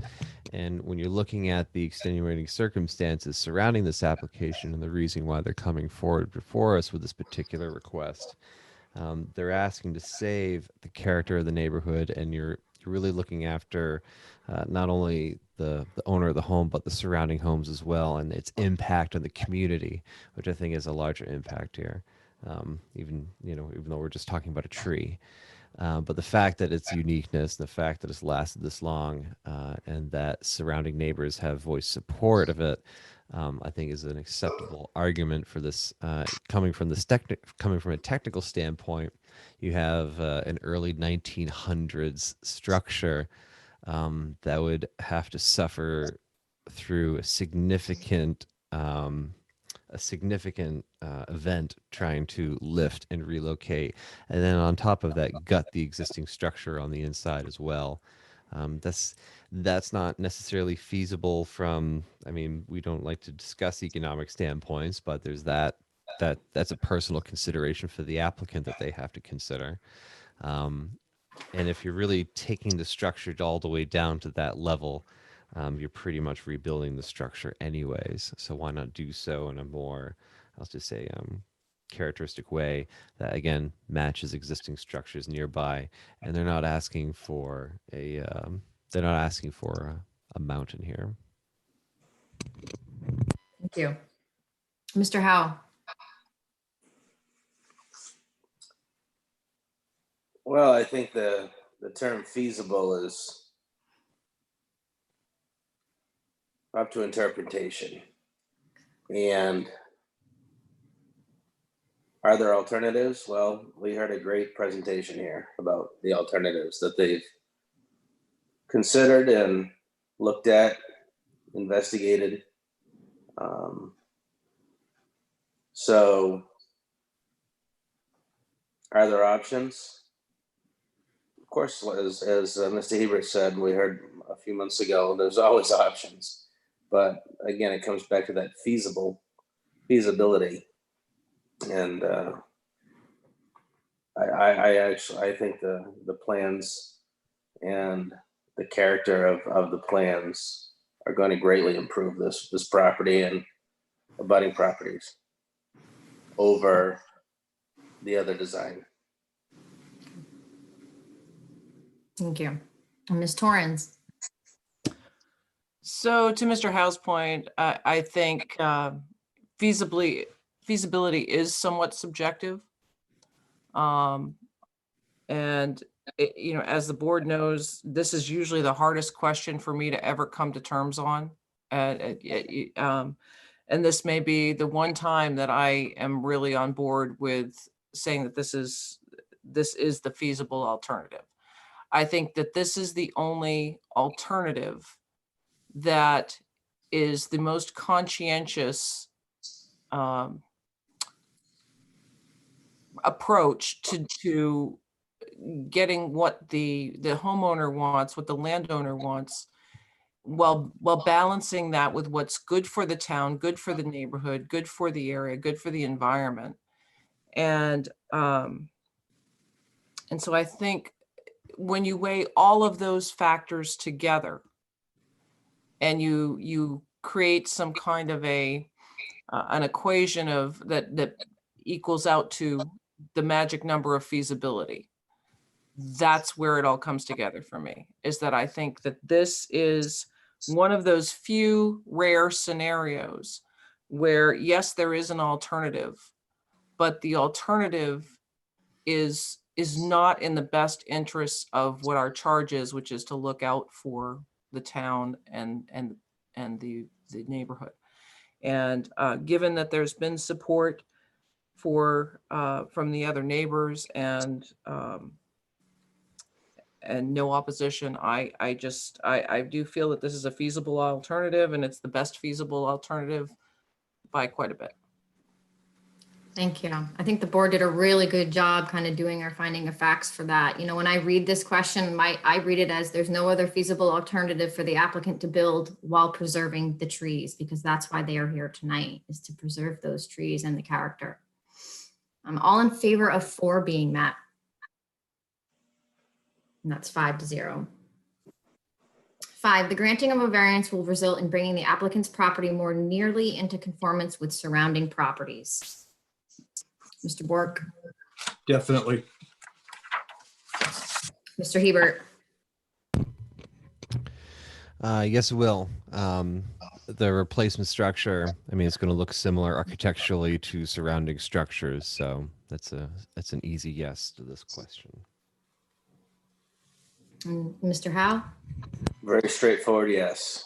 And when you're looking at the extenuating circumstances surrounding this application and the reason why they're coming forward before us with this particular request, they're asking to save the character of the neighborhood, and you're really looking after not only the owner of the home, but the surrounding homes as well, and its impact on the community, which I think is a larger impact here. even though we're just talking about a tree. But the fact that its uniqueness, the fact that it's lasted this long, and that surrounding neighbors have voiced support of it, I think is an acceptable argument for this. Coming from a technical standpoint, you have an early 1900s structure that would have to suffer through a significant event trying to lift and relocate, and then on top of that, gut the existing structure on the inside as well. That's not necessarily feasible from. I mean, we don't like to discuss economic standpoints, but there's that's a personal consideration for the applicant that they have to consider. And if you're really taking the structure all the way down to that level, you're pretty much rebuilding the structure anyways. So why not do so in a more, I'll just say, characteristic way that again matches existing structures nearby, and they're not asking for a mountain here. Thank you. Mr. Howe. Well, I think the term feasible is up to interpretation. And are there alternatives? Well, we heard a great presentation here about the alternatives that they've considered and looked at, investigated. So are there options? Of course, as Mr. Hebert said, we heard a few months ago, there's always options. But again, it comes back to that feasibility. And I think the plans and the character of the plans are going to greatly improve this property and abutting properties over the other design. Thank you. Ms. Torrens. So to Mr. Howe's point, I think feasibility is somewhat subjective. And as the board knows, this is usually the hardest question for me to ever come to terms on. And this may be the one time that I am really on board with saying that this is the feasible alternative. I think that this is the only alternative that is the most conscientious approach to getting what the homeowner wants, what the landowner wants, while balancing that with what's good for the town, good for the neighborhood, good for the area, good for the environment. And so I think when you weigh all of those factors together and you create some kind of an equation of that equals out to the magic number of feasibility, that's where it all comes together for me, is that I think that this is one of those few rare scenarios where, yes, there is an alternative, but the alternative is not in the best interests of what our charge is, which is to look out for the town and the neighborhood. And given that there's been support from the other neighbors and no opposition, I do feel that this is a feasible alternative, and it's the best feasible alternative by quite a bit. Thank you. I think the board did a really good job kind of doing our finding of facts for that. When I read this question, I read it as there's no other feasible alternative for the applicant to build while preserving the trees, because that's why they are here tonight, is to preserve those trees and the character. I'm all in favor of 4 being met. And that's 5-0. 5, the granting of a variance will result in bringing the applicant's property more nearly into conformance with surrounding properties. Mr. Bork. Definitely. Mr. Hebert. Yes, it will. the replacement structure, I mean, it's going to look similar architecturally to surrounding structures. So that's an easy yes to this question. Mr. Howe, Very straightforward, yes.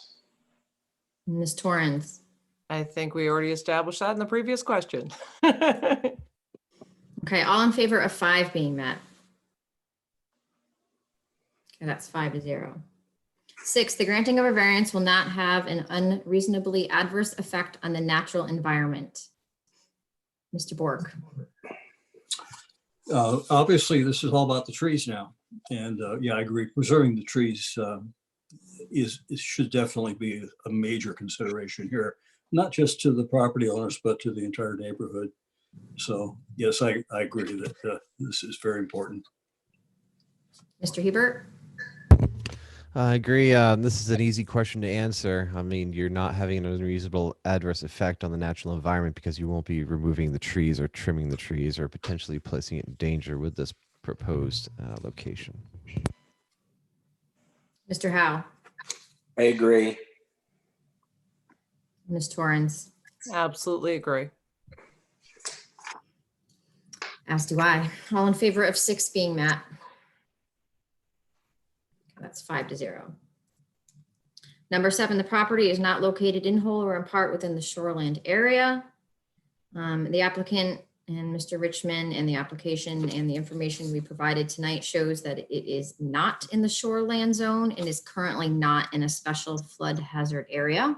Ms. Torrance, I think we already established that in the previous question. okay, all in favor of 5 being met? Okay, that's 5-0. 6, the granting of a variance will not have an unreasonably adverse effect on the natural environment. Mr. Bork. Obviously, this is all about the trees now. And yeah, I agree. Preserving the trees should definitely be a major consideration here, not just to the property owners, but to the entire neighborhood. So yes, I agree that this is very important. Mr. Hebert. I agree. This is an easy question to answer. I mean, you're not having an unreasonable adverse effect on the natural environment because you won't be removing the trees or trimming the trees or potentially placing it in danger with this proposed location. Mr. Howe. I agree. Ms. Torrance. Absolutely agree. As do I. All in favor of 6 being met? That's 5-0. Number 7, the property is not located in whole or in part within the shoreland area. The applicant and Mr. Richmond and the application and the information we provided tonight shows that it is not in the shoreland zone and is currently not in a special flood hazard area.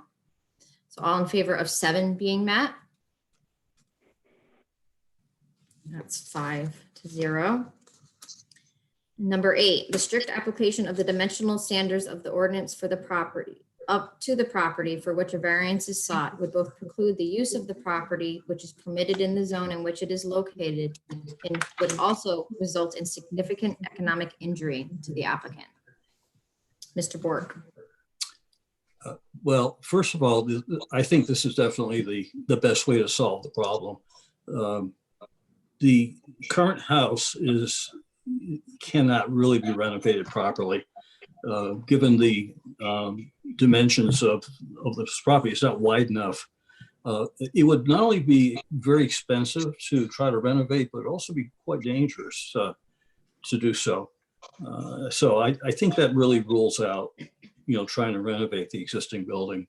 So all in favor of 7 being met? That's 5-0. Number 8, the strict application of the dimensional standards of the ordinance for the property up to the property for which a variance is sought would both preclude the use of the property which is permitted in the zone in which it is located and would also result in significant economic injury to the applicant. Mr. Bork. Well, first of all, I think this is definitely the best way to solve the problem. The current house cannot really be renovated properly, given the dimensions of this property. It's not wide enough. It would not only be very expensive to try to renovate, but also be quite dangerous to do so. So I think that really rules out, trying to renovate the existing building.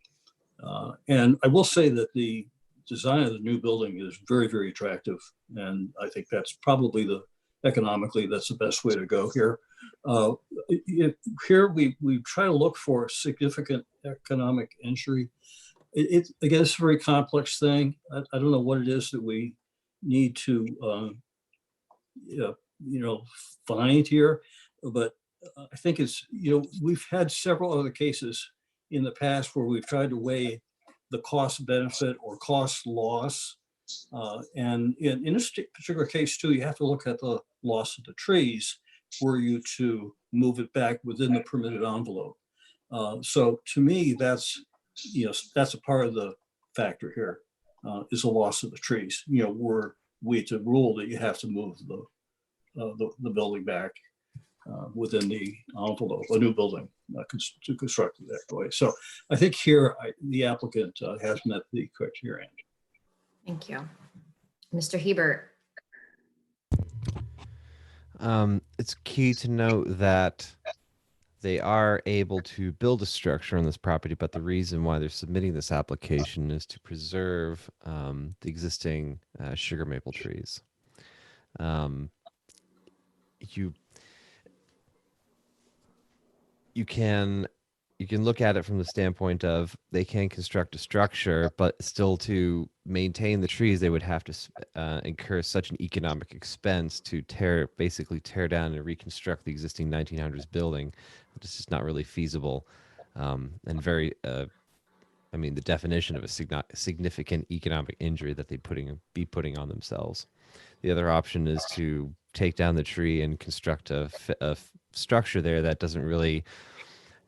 And I will say that the design of the new building is very, very attractive. And I think that's probably economically, that's the best way to go here. Here we try to look for significant economic injury. Again, it's a very complex thing. I don't know what it is that we need to, find here, but I think it's, we've had several other cases in the past where we've tried to weigh the cost benefit or cost loss. And in this particular case too, you have to look at the loss of the trees were you to move it back within the permitted envelope. So to me, that's a part of the factor here, is the loss of the trees. Were we to rule that you have to move the building back within the envelope, a new building to construct it that way. So I think here the applicant has met the criterion. Thank you. Mr. Hebert. It's key to note that they are able to build a structure on this property, but the reason why they're submitting this application is to preserve the existing sugar maple trees. You can look at it from the standpoint of they can construct a structure, but still to maintain the trees, they would have to incur such an economic expense to basically tear down and reconstruct the existing 1900s building. It's just not really feasible, and very, the definition of a significant economic injury that they be putting on themselves. The other option is to take down the tree and construct a structure there that doesn't really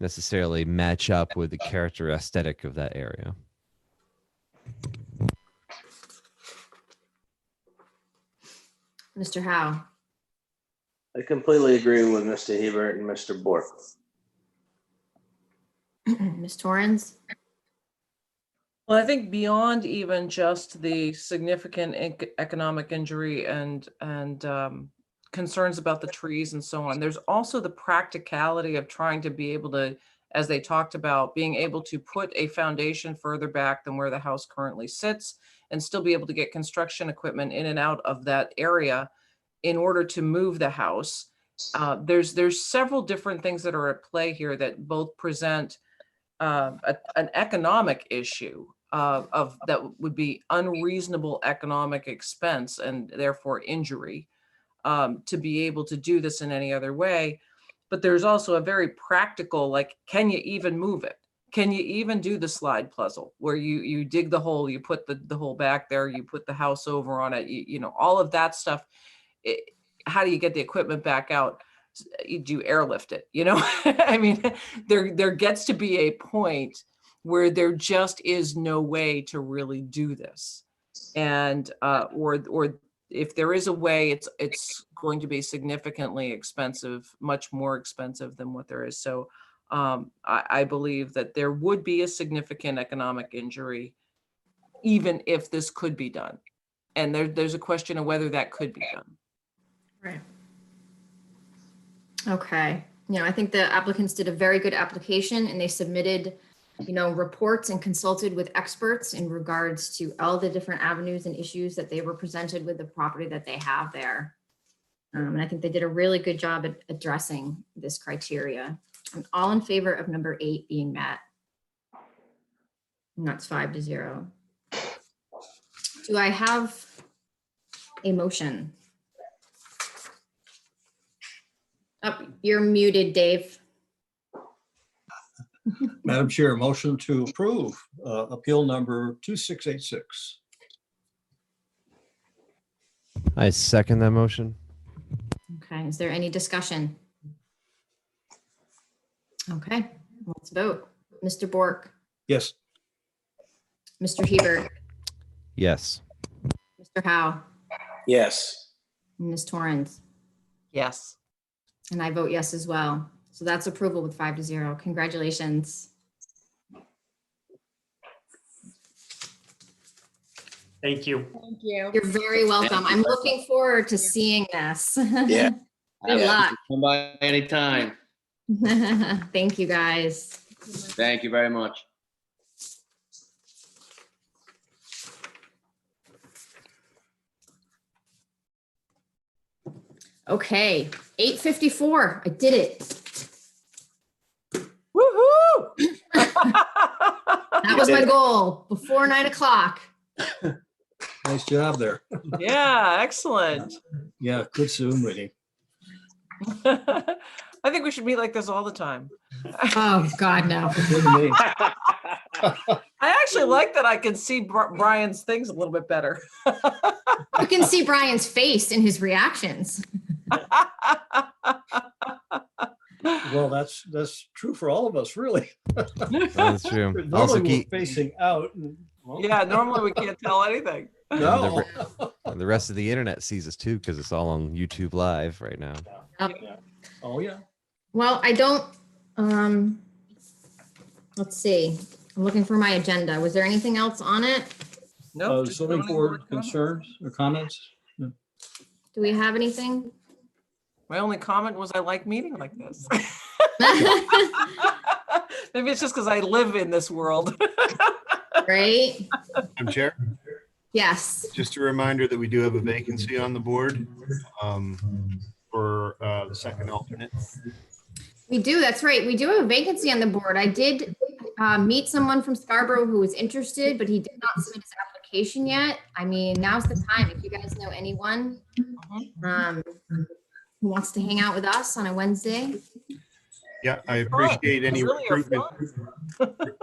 necessarily match up with the character aesthetic of that area. Mr. Howe. I completely agree with Mr. Hebert and Mr. Bork. Ms. Torrance. Well, I think beyond even just the significant economic injury and concerns about the trees and so on, there's also the practicality of trying to be able to, as they talked about, being able to put a foundation further back than where the house currently sits and still be able to get construction equipment in and out of that area in order to move the house. There's several different things that are at play here that both present an economic issue of that would be unreasonable economic expense and therefore injury to be able to do this in any other way. But there's also a very practical, like, can you even move it? Can you even do the slide puzzle where you dig the hole, you put the hole back there, you put the house over on it, you know, all of that stuff. How do you get the equipment back out? You do airlift it, you know? I mean, there gets to be a point where there just is no way to really do this. And, or if there is a way, it's going to be significantly expensive, much more expensive than what there is. So I believe that there would be a significant economic injury, even if this could be done. And there's a question of whether that could be done. Right. Okay. You know, I think the applicants did a very good application and they submitted, you know, reports and consulted with experts in regards to all the different avenues and issues that they were presented with the property that they have there. And I think they did a really good job at addressing this criteria. I'm all in favor of number 8 being met. And that's 5-0. Do I have a motion? Oh, you're muted, Dave. Madam Chair, motion to approve appeal number 2686. I second that motion. Okay, is there any discussion? Okay, let's vote. Mr. Bork, Yes. Mr. Hebert, Yes. Mr. Howe, Yes. Ms. Torrens, Yes. and I vote yes as well. So that's approval with 5-0. Congratulations. Thank you. Thank you. You're very welcome. I'm looking forward to seeing this. Yeah. Good luck. Come by anytime. Thank you, guys. Thank you very much. Okay, 8:54. I did it. Woohoo! That was my goal before 9 o'clock. Nice job there. Yeah, excellent. Yeah, good Zoom meeting. I think we should meet like this all the time. Oh, God, no. I actually like that I can see Brian's things a little bit better. You can see Brian's face in his reactions. Well, that's true for all of us, really. That's true. Normally Also, we're facing out. Well, Yeah, normally we can't tell anything. no. the rest of the internet sees us too because it's all on YouTube Live right now. Yeah. Oh, yeah. Well, I don't, let's see. I'm looking for my agenda. Was there anything else on it? No. Zoning board concerns or comments? Do we have anything? My only comment was I like meeting like this. Maybe it's just because I live in this world. Right? Madam Chair, Yes. just a reminder that we do have a vacancy on the board for the second alternate. We do, that's right. We do have a vacancy on the board. I did meet someone from Scarborough who was interested, but he did not submit his application yet. I mean, now's the time. If you guys know anyone who wants to hang out with us on a Wednesday. Yeah, I appreciate any Really are recruitment.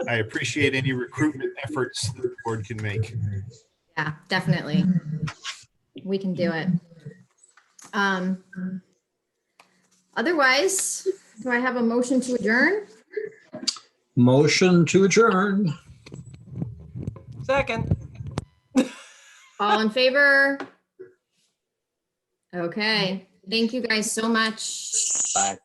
I appreciate any recruitment efforts that the board can make. Yeah, definitely. We can do it. Otherwise, do I have a motion to adjourn? Motion to adjourn. Second. All in favor? Okay, thank you guys so much. Bye.